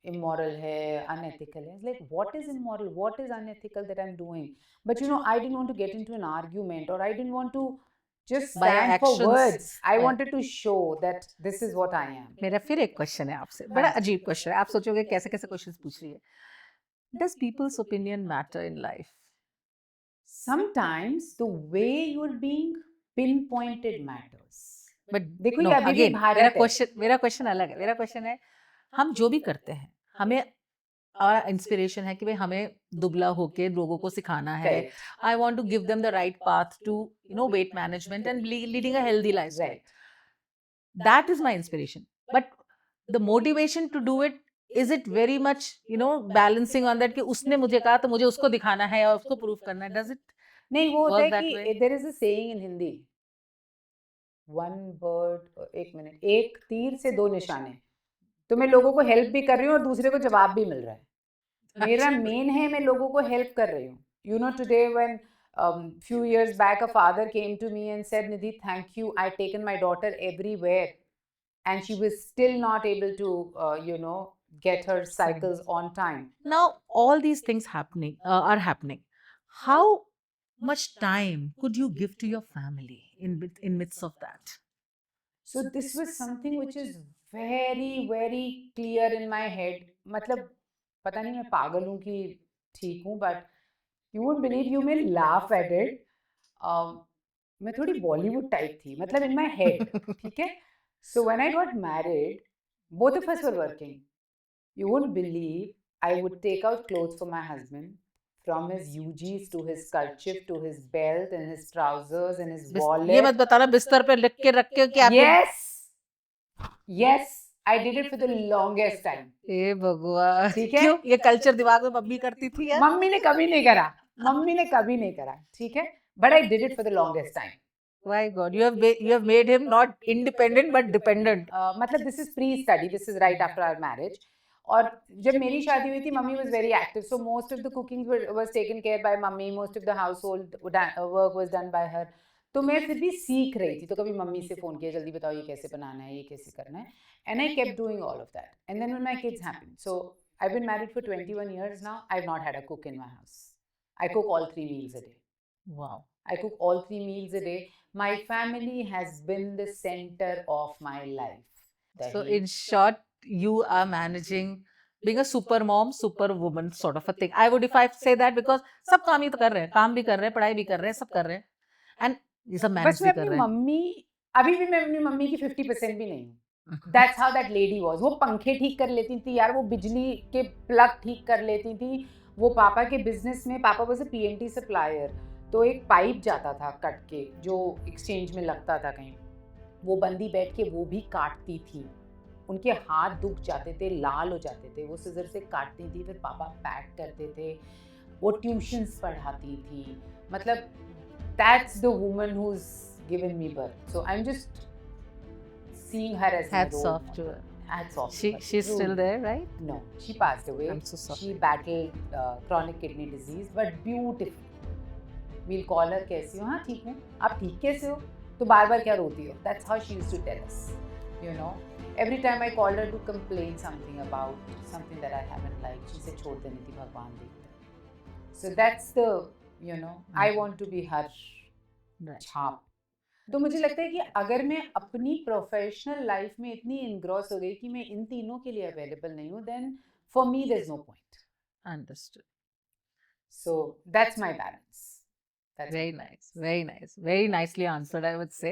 immoral hai, unethical hai. It's like, what is immoral? What is unethical that I'm doing? But I didn't want to get into an argument, or I didn't want to just By stand actions. for words. I Yeah. wanted to show that this is what I am. मेरा फिर एक question है आपसे, बड़ा अजीब question है. आप सोचोगे कैसे कैसे क्वेश्चंस पूछ रही है. Does people's opinion matter in life? Sometimes the way you're being pinpointed matters. But देखो no, ये अभी भी again, भारत मेरा क्वेश्चन अलग है. मेरा क्वेश्चन है, हम जो भी करते हैं, हमें हमारा इंस्पिरेशन है कि भाई हमें दुबला होके लोगों को सिखाना है. Correct. I want to give them the right path to weight management and leading a healthy lifestyle. Right. That is my inspiration. But the motivation to do it, is it very much balancing on that कि उसने मुझे कहा तो मुझे उसको दिखाना है और उसको प्रूव करना है. Does it? नहीं, वो होता Work है that कि way? there is a saying in Hindi. One bird, एक मिनट, एक तीर से दो निशाने. तो मैं लोगों को हेल्प भी कर रही हूँ और दूसरे को जवाब भी मिल रहा है. मेरा मेन है मैं लोगों को हेल्प कर रही हूँ. Today when few years back a father came to me and said, Nidhi, thank you, I taken my daughter everywhere and she was still not able to get her cycles on time. Now all these things are happening. How much time could you give to your family in midst of that? So this was something which is very very clear in my head. मतलब पता नहीं मैं पागल हूँ कि ठीक हूँ, but you won't believe, you may laugh at it. मैं थोड़ी बॉलीवुड टाइप थी, मतलब in my head, ठीक है. So when I got married, both of us were working. You won't believe, I would take out clothes for my husband, from his UGs to his kerchief to his belt and his trousers and his wallet. ये मत बताना बिस्तर पे रख के कि आप Yes, I did it for the longest time. ए भगवान, ठीक है? क्यों ये कल्चर दिमाग में मम्मी करती थी यार? मम्मी ने कभी नहीं करा, ठीक है? But I did it for the longest time. Why God, you have made him not independent but dependent. मतलब this is pre-study, this is right after our marriage. और जब मेरी शादी हुई थी, mummy was very active, so most of the cooking was taken care by mummy, most of the household work was done by her. तो मैं फिर भी सीख रही थी, तो कभी मम्मी से फ़ोन किया, जल्दी बताओ ये कैसे बनाना है, ये कैसे करना है. And I kept doing all of that. And then when my kids happened, so I've been married for 21 years now, I've not had a cook in my house. I cook all 3 meals a day. Wow. I cook all 3 meals a day. My family has been the center of my life. So in short, you are managing being a super mom, super woman sort of a thing. If I say that because सब काम ही तो कर रहे हैं, काम भी कर रहे हैं, पढ़ाई भी कर रहे हैं, सब कर रहे हैं, and ये सब manage भी कर रहे हैं. अभी भी मैं अपनी मम्मी की 50% भी नहीं हूँ. That's how that lady was. वो पंखे ठीक कर लेती थी यार, वो बिजली के प्लग ठीक कर लेती थी. वो पापा के बिजनेस में, पापा was a PNT supplier, तो एक पाइप जाता था कट के जो एक्सचेंज में लगता था कहीं, वो बंदी बैठ के वो भी काटती थी. उनके हाथ दुख जाते थे, लाल हो जाते थे, वो सिजर से काटती थी, फिर पापा पैक करते थे. वो ट्यूशन्स पढ़ाती थी. मतलब that's the woman who's given me birth. So I'm just seeing her as my Hats role off to model. her. Hats off. to her. She's Truly. still there, right? No, she passed away. I'm so sorry. She battled chronic kidney disease, but beautiful. We'll call her कैसी हो? हाँ ठीक हूँ. आप ठीक कैसे हो? तो बार-बार क्या रोती हो? That's how she used to tell us. Every time I called her to complain something about something that I haven't liked, she said छोड़ देने की, भगवान देखते हैं. So that's the, I want to be her Right. छाप. तो मुझे लगता है कि अगर मैं अपनी प्रोफेशनल लाइफ में इतनी इनग्रॉस हो गई कि मैं इन तीनों के लिए अवेलेबल नहीं हूँ, then for me there is no point. Understood. So that's my balance. That's Very my nice, very nice, very nicely answered, I would say.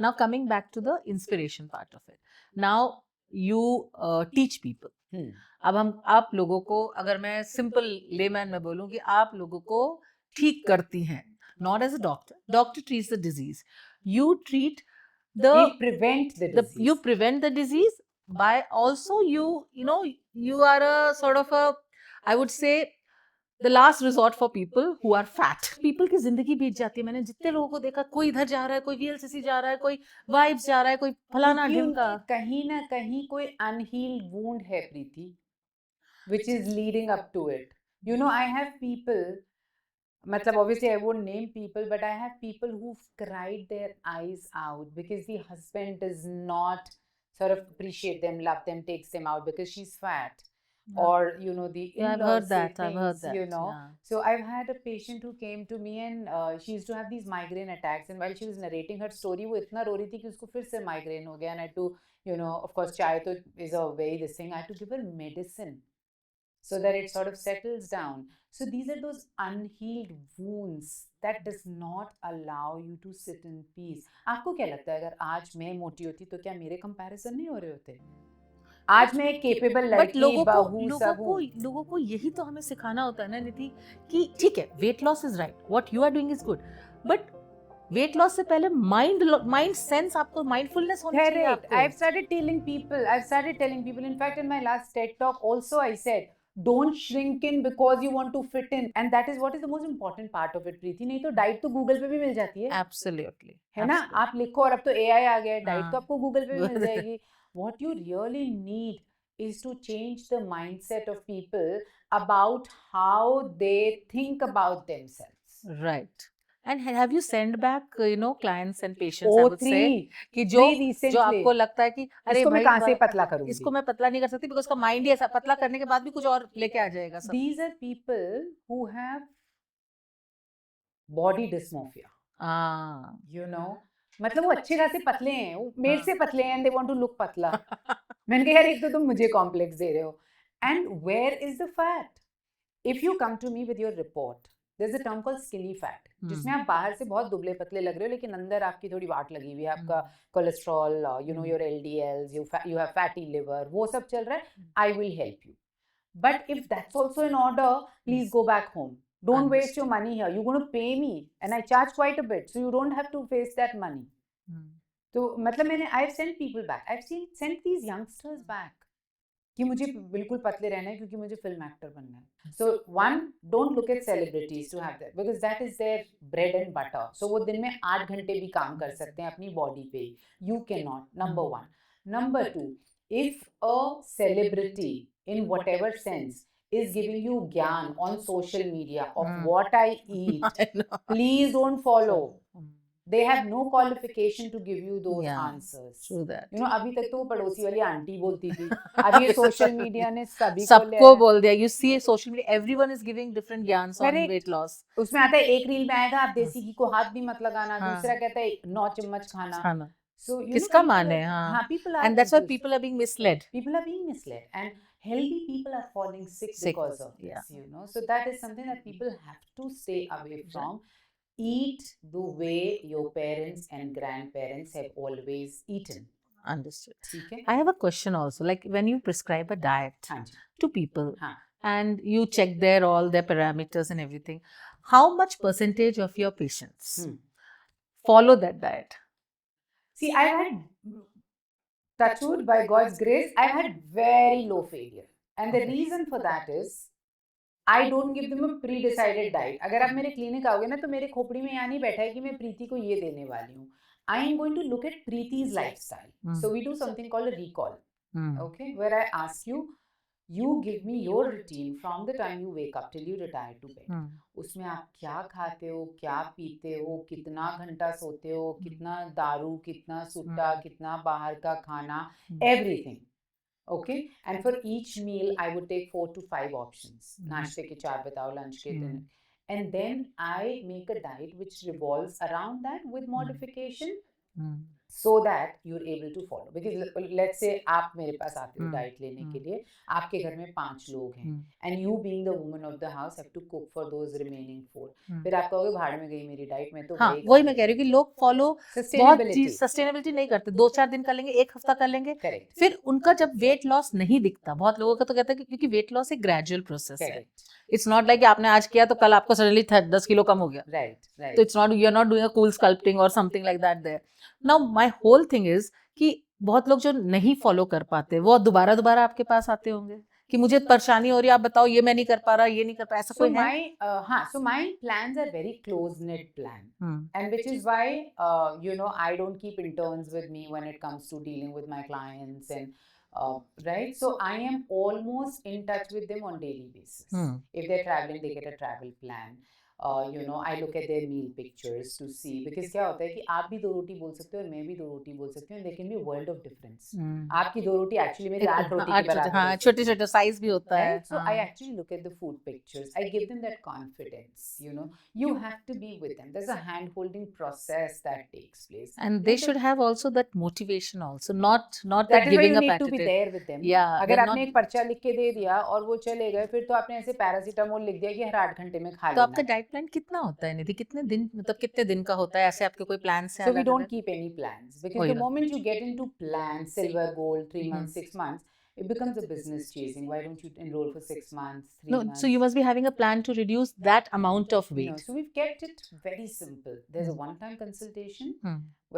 Now coming back to the inspiration part of it. Now you teach people. अब आप लोगों को, अगर मैं simple layman में बोलूं कि आप लोगों को ठीक करती हैं, not as a doctor. Doctor treats the disease. You treat We the prevent the disease. you prevent the disease by also you are a sort of a, I would say, the last resort for people who are fat. People की जिंदगी बीत जाती है. मैंने जितने लोगों को देखा, कोई इधर जा रहा है, कोई VLCC जा रहा है, कोई वाइब्स जा रहा है, कोई फलाना क्योंकि ढिमका. उनके कहीं ना कहीं कोई अनहील्ड वुंड है प्रीति, which is leading up to it. I have people, मतलब obviously I won't name people, but I have people who've cried their eyes out because the husband does not sort of appreciate them, love them, takes them out because she's fat. Or the Yeah, in-laws I've heard say that. I've heard things, that. Yeah. So I've had a patient who came to me and she used to have these migraine attacks, and while she was narrating her story, वो इतना रो रही थी कि उसको फिर से migraine हो गया, and I had to of course चाय तो is a very this thing, I had to give her medicine so that it sort of settles down. So these are those unhealed wounds that does not allow you to sit in peace. आपको क्या लगता है अगर आज मैं मोटी होती तो क्या मेरे कंपैरिजन नहीं हो रहे होते? आज मैं एक केपेबल लड़की, बहू, सब हूँ. लोगों को यही तो हमें सिखाना होता है ना निधि, कि ठीक है, weight loss is right, what you are doing is good, but weight loss से पहले माइंड सेंस, आपको माइंडफुलनेस होनी चाहिए. Correct. I've started telling people. In fact, in my last TED talk also I said, don't shrink in because you want to fit in, and that is what is the most important part of it, प्रीति. नहीं तो diet तो Google पे भी मिल जाती है. Absolutely. है ना? आप लिखो और अब तो AI आ गया है, डाइट हाँ. तो आपको गूगल पे भी मिल जाएगी. What you really need is to change the mindset of people about how they think about themselves. Right. And have you sent back clients and patients, I would say, कि जो आपको लगता है कि अरे इसको मैं भाई कहाँ से पतला करूँगी? इसको मैं पतला नहीं कर सकती because उसका माइंड ही ऐसा, पतला करने के बाद भी कुछ और लेके आ जाएगा सब. These are people who have body dysmorphia. मतलब वो अच्छे खासे पतले हैं, वो मेरे से पतले हैं, and they want to look पतला. मैंने कहा यार एक तो तुम मुझे कॉम्प्लेक्स दे रहे हो. And where is the fat? If you come to me with your report, there's a term called skinny fat, जिसमें आप बाहर से बहुत दुबले पतले लग रहे हो लेकिन अंदर आपकी थोड़ी वाट लगी हुई है, आपका cholesterol, your LDLs, you have fatty liver, वो सब चल रहा है. I will help you. But if that's also in order, please go back home. Don't waste your money here. You're going to pay me, and I charge quite a bit, so you don't have to waste that money. तो मतलब I've sent people back. I've sent these youngsters back कि मुझे बिल्कुल पतले रहना है क्योंकि मुझे फिल्म एक्टर बनना है. So one, don't look at celebrities to have that because that is their bread and butter. So वो दिन में 8 घंटे भी काम कर सकते हैं अपनी बॉडी पे. You cannot. Number one. Number two, if a celebrity in whatever sense is giving you ज्ञान on social media of what I eat, please don't follow. They have no qualification to give you those answers. True that. अभी तक तो वो पड़ोसी वाली aunty बोलती थी, अब ये सोशल मीडिया ने सबको बोल दिया. You see social media, everyone is giving different ज्ञान on weight loss. उसमें आता है एक रील में आएगा आप देसी घी को हाथ भी मत लगाना, दूसरा कहता है 9 चम्मच खाना. So किसका माने? हाँ. And that's why people are being misled. And healthy people are falling sick because of this. So that is something that people have to stay away from. Eat the way your parents and grandparents have always eaten. Understood. Okay? I have a question also. Like when you prescribe a diet to people and you check all their parameters and everything, how much percentage of your patients follow that diet? See, I've had, touch wood, by God's grace, I've had very low failure. And the reason for that is, I don't give them a pre-decided diet. अगर आप मेरे clinic आओगे ना तो मेरे खोपड़ी में यहाँ नहीं बैठा है कि मैं प्रीति को ये देने वाली हूँ. I am going to look at Preeti's lifestyle. So we do something called a recall. Okay, where I ask you, you give me your routine from the time you wake up till you retire to bed. उसमें आप क्या खाते हो, क्या पीते हो, कितना घंटा सोते हो, कितना दारू, कितना सुट्टा, कितना बाहर का खाना, everything. Okay, and for each meal I would take 4 to 5 options. नाश्ते के 4 बताओ, lunch के dinner, and then I make a diet which revolves around that with modification, so that you're able to follow. Because let's say आप मेरे पास आते हो diet लेने के लिए, आपके घर में 5 लोग हैं, and you being the woman of the house have to cook for those remaining 4. फिर आप कहोगे भाड़ में गई मेरी डाइट में, तो हाँ वही मैं कह रही हूँ कि लोग फॉलो बहुत चीज सस्टेनेबिलिटी नहीं करते, 2-4 दिन कर लेंगे, 1 हफ्ता कर लेंगे, करेक्ट, फिर उनका जब वेट लॉस नहीं दिखता, बहुत लोगों का तो कहते हैं कि क्योंकि वेट लॉस एक ग्रेजुअल प्रोसेस है, इट्स नॉट लाइक आपने आज किया तो कल आपको सडनली 10 किलो कम हो गया, राइट, तो it's not, you are not doing a cool sculpting और something like that there. Now my whole thing is कि बहुत लोग जो नहीं फॉलो कर पाते वो दोबारा आपके पास आते होंगे कि मुझे परेशानी हो रही है, आप बताओ ये मैं नहीं कर पा रहा, ये नहीं कर पा, ऐसा कोई है? So my plans are very close knit plan, and which is why I don't keep interns with me when it comes to dealing with my clients, and right, so I am almost in touch with them on daily basis. If they're traveling, they get a travel plan. I look at their meal pictures to see, because क्या होता है कि आप भी 2 रोटी बोल सकते हो और मैं भी 2 रोटी बोल सकती हूँ, and there can be a world of difference. आपकी 2 रोटी एक्चुअली मेरी 8 रोटी के बराबर है, हाँ छोटे-छोटे साइज भी होता है, right? So I actually look at the food pictures, I give them that confidence, you have to be with them, there's a hand holding process that takes place, and they should have also that motivation also, not that that is why giving you up need to attitude. be there with them. Yeah, अगर they're आपने not- एक पर्चा लिख के दे दिया और वो चले गए, फिर तो आपने ऐसे पैरासीटामोल लिख दिया कि हर 8 घंटे में खा तो लेना आपका है. डाइट प्लान कितना होता है निधि, कितने दिन, मतलब कितने दिन का होता है, ऐसे आपके कोई प्लान से So we अलग don't अलग? keep any plans, because वही the बात. moment you get into plans, silver, gold, 3 months, 6 months, it becomes a business chasing. Why don't you enroll for 6 months, 3 No, months? so you must be having a plan to reduce that amount of No, weight. so we've kept it very simple. There's a one-time consultation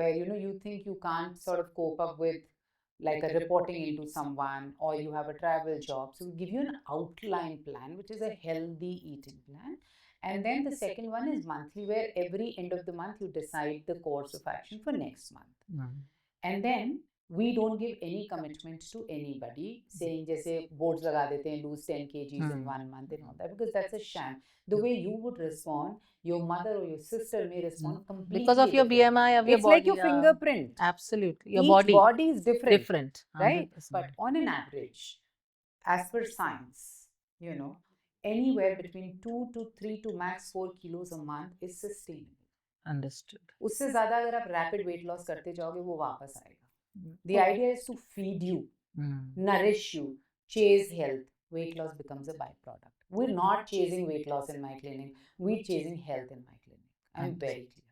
where you think you can't sort of cope up with like a reporting into someone, or you have a travel job, so we give you an outline plan which is a healthy eating plan. And then the second one is monthly, where every end of the month you decide the course of action for next month. And then we don't give any commitment to anybody saying जैसे boards लगा देते हैं, lose 10 kgs in 1 month and all that, because that's a sham. The way you would respond, your mother or your sister may respond completely because of your different. BMI, of your It's body, like your fingerprint. absolutely, your Each body is different, right? 100%. But on an average, as per science, anywhere between 2 to 3 to max 4 kilos a month is sustainable. Understood. उससे ज़्यादा अगर आप rapid weight loss करते जाओगे, वो वापस आएगा. The idea is to feed you, nourish you, chase health. Weight loss becomes a byproduct. We're not chasing weight loss in my clinic. We're chasing health in my clinic. I'm very clear.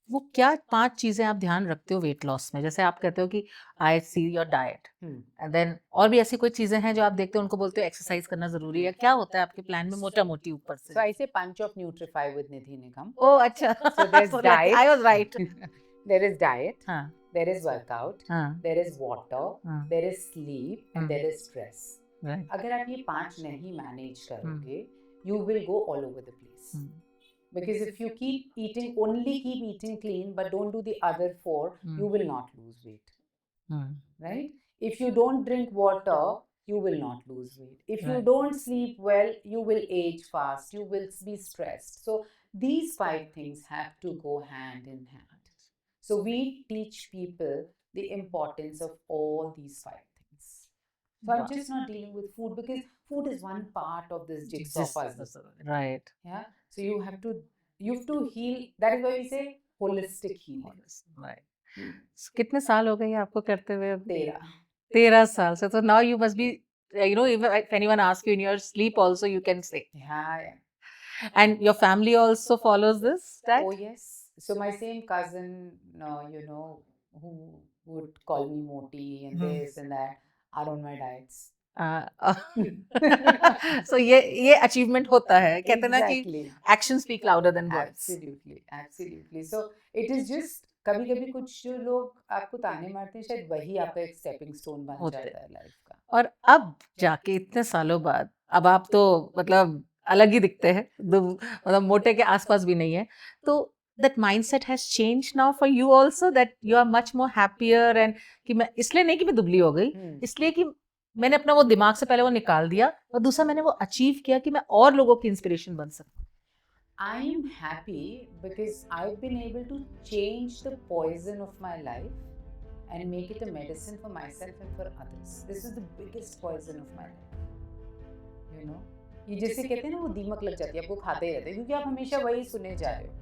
वो क्या 5 चीजें आप ध्यान रखते हो weight loss में? जैसे आप कहते हो कि I see your diet, and then और भी ऐसी कोई चीजें हैं जो आप देखते हो, उनको बोलते हो एक्सरसाइज करना जरूरी है, क्या होता है आपके प्लान में मोटा मोटी ऊपर से? So I say punch of Nutrify with Nidhi Nigam. Oh, अच्छा. So there's diet. I was right. There is diet. हाँ. There is workout. हाँ. There is water. हाँ. There is sleep, and there is stress. Right. अगर आप ये 5 नहीं manage करोगे, you will go all over the place. Because if you keep eating clean, but don't do the other 4, you will not lose weight. Right? If you don't drink water, you will not lose weight. If you don't sleep well, you will age fast. You will be stressed. So these 5 things have to go hand in hand. So we teach people the importance of all these 5 things. So I'm just not dealing with food, because food is one part of this jigsaw puzzle. Right. Yeah. So you have to heal. That is why we say holistic healing. Right. So, कितने साल हो गए आपको करते हुए? 13 साल से. So now you must be, even if anyone asks you in your sleep also, you can say. Yeah. And your family also follows this diet? Oh yes. So my same cousin, who would call me Moti and this and that, are on my diets. So ये achievement होता है, कहते ना कि actions speak louder than words. Absolutely. So it is just कभी-कभी कुछ जो लोग आपको ताने मारते हैं, शायद वही आपका एक स्टेपिंग स्टोन बन जाता है लाइफ का. और अब जाके इतने सालों बाद, अब आप तो मतलब अलग ही दिखते हैं, मतलब मोटे के आसपास भी नहीं है, तो that mindset has changed now for you also, that you are much more happier, and कि मैं इसलिए नहीं कि मैं दुबली हो गई, इसलिए कि मैंने अपना वो दिमाग से पहले वो निकाल दिया, और दूसरा मैंने वो अचीव किया कि मैं और लोगों की इंस्पिरेशन बन सकूं. I am happy because I've been able to change the poison of my life and make it a medicine for myself and for others. This is the biggest poison of my life. You know, ये जैसे कहते हैं ना वो दीमक लग जाती है आपको खाते ही रहते हैं क्योंकि आप हमेशा वही सुने जा रहे हो.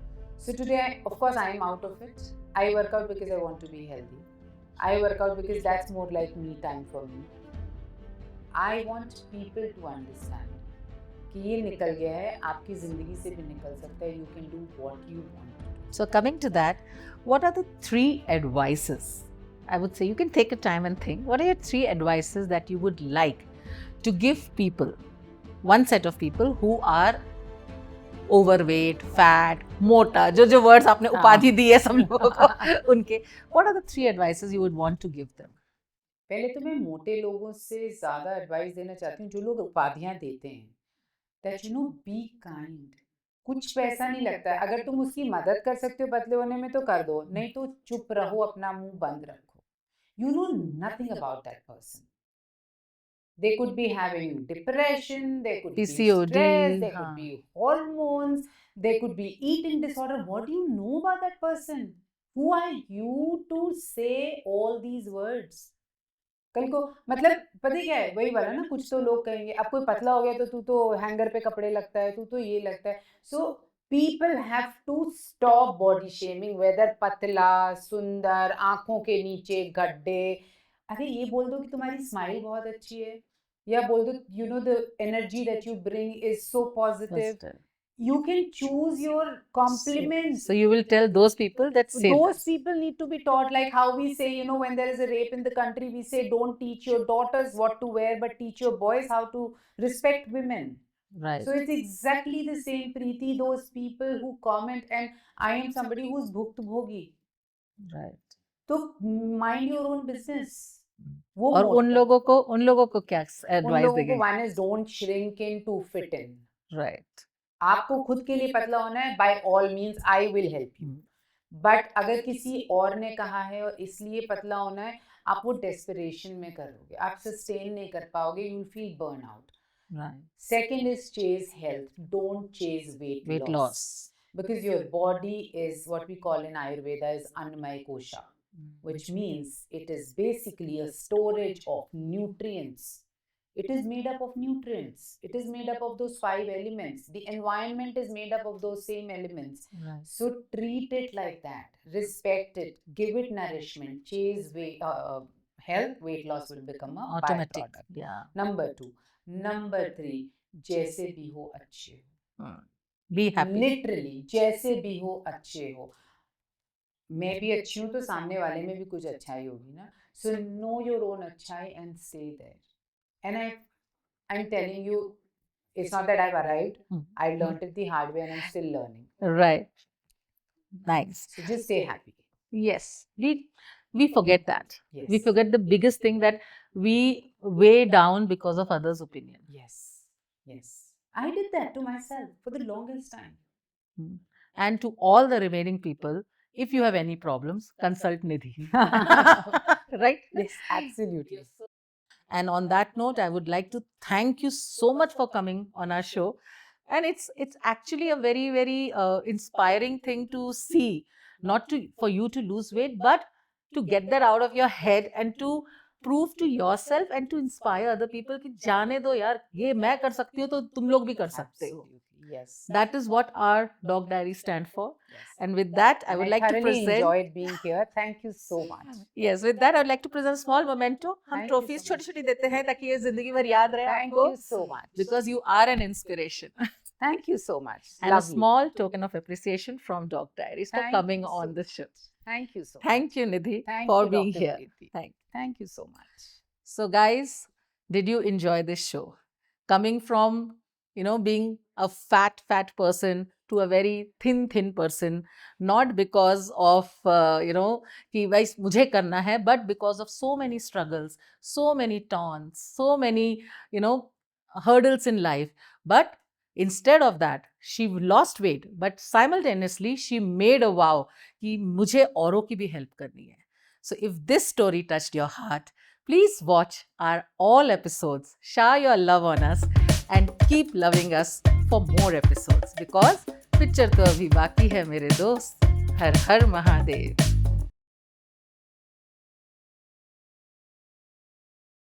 So today, of course, I am out of it. I work out because I want to be healthy. I work out because that's more like me time for me. I want people to understand कि ये निकल गया है, आपकी ज़िंदगी से भी निकल सकता है. You can do what you want. So coming to that, what are the 3 advices? I would say you can take a time and think. What are your 3 advices that you would like to give people, one set of people who are overweight, fat, मोटा, जो words आपने उपाधि दी है सब लोगों को उनके, what are the 3 advices you would want to give them? पहले तो मैं मोटे लोगों से ज़्यादा एडवाइस देना चाहती हूँ जो लोग उपाधियाँ देते हैं. That you know, be kind. कुछ पैसा नहीं लगता है, अगर तुम उसकी मदद कर सकते हो पतले होने में तो कर दो, नहीं तो चुप रहो, अपना मुंह बंद रखो. You know nothing about that person. They could be having depression, they could PCOD, be stress, they could be hormones, they could be eating disorder. What do you know about that person? Who are you to say all these words? कल को मतलब पता है क्या है, वही वाला ना, कुछ तो लोग कहेंगे अब कोई पतला हो गया तो तू तो हैंगर पे कपड़े लगता है, तू तो ये लगता है. सो people have to stop body shaming, whether पतला, सुंदर, आंखों के नीचे गड्ढे. अरे ये बोल दो कि तुम्हारी स्माइल बहुत अच्छी है, या बोल दो you know the energy that you bring is so positive. You can choose your compliments. So you will tell those people that say those people need to be taught, like how we say, you know, when there is a rape in the country, we say don't teach your daughters what to wear, but teach your boys how to respect women. Right. So it's exactly the same, Preeti, those people who comment, and I am somebody who's bhukt bhogi. Right. So mind your own business. और उन लोगों को क्या advice देंगे? One is don't shrink in to fit in. Right. आपको खुद के लिए पतला होना है, by all means I will help you. But अगर किसी और ने कहा है और इसलिए पतला होना है, आप वो desperation में करोगे, आप sustain नहीं कर पाओगे, you will feel burnout. Right. Second is chase health. Don't chase weight loss. Because your body is what we call in Ayurveda is Annamaya Kosha, which means it is basically a storage of nutrients. It is made up of nutrients. It is made up of those 5 elements. The environment is made up of those same elements. Right. So treat it like that. Respect it. Give it nourishment. Chase health. Weight loss will become a automatic. byproduct. Yeah. Number 2. Number 3. जैसे भी हो अच्छे हो. Be happy. Literally, जैसे भी हो अच्छे हो. मैं भी अच्छी हूँ तो सामने वाले में भी कुछ अच्छाई होगी ना. So know your own अच्छाई and stay there. And I'm telling you, it's not that I've arrived. I learned it the hard way and I'm still learning. Right. Nice. So just stay happy. Yes. We forget that. Yes. We forget the biggest thing, that we weigh down because of others' opinion. Yes. Yes. I did that to myself for the longest time. And to all the remaining people, if you have any problems, consult Nidhi. Right? Yes, absolutely. And on that note, I would like to thank you so much for coming on our show. And it's actually a very, very inspiring thing to see, not for you to lose weight, but to get that out of your head and to prove to yourself and to inspire other people कि जाने दो यार, ये मैं कर सकती हूँ तो तुम लोग भी कर सकते हो. Yes. That is what our Dog Diary stand for. Yes. And with that, I would like to present. I enjoyed being here. Thank you so much. Yes, with that, I would like to present a small memento. हम trophies छोटी-छोटी देते हैं ताकि ये जिंदगी भर याद रहे आपको. Thank you so much. Because you are an inspiration. Thank you so much. And lovely. A small token of appreciation from Dog Diaries for coming on this show. Thank you so much. Thank you, Nidhi, for being here. Thank you so much. So, guys, did you enjoy this show? Coming from, being a fat person to a very thin person, not because of, कि भाई मुझे करना है, but because of so many struggles, so many taunts, so many, hurdles in life. But instead of that, she lost weight, but simultaneously she made a vow कि मुझे औरों की भी help करनी है. So if this story touched your heart, please watch our all episodes, shower your love on us and keep loving us for more episodes, because picture तो अभी बाकी है मेरे दोस्त. हर हर महादेव.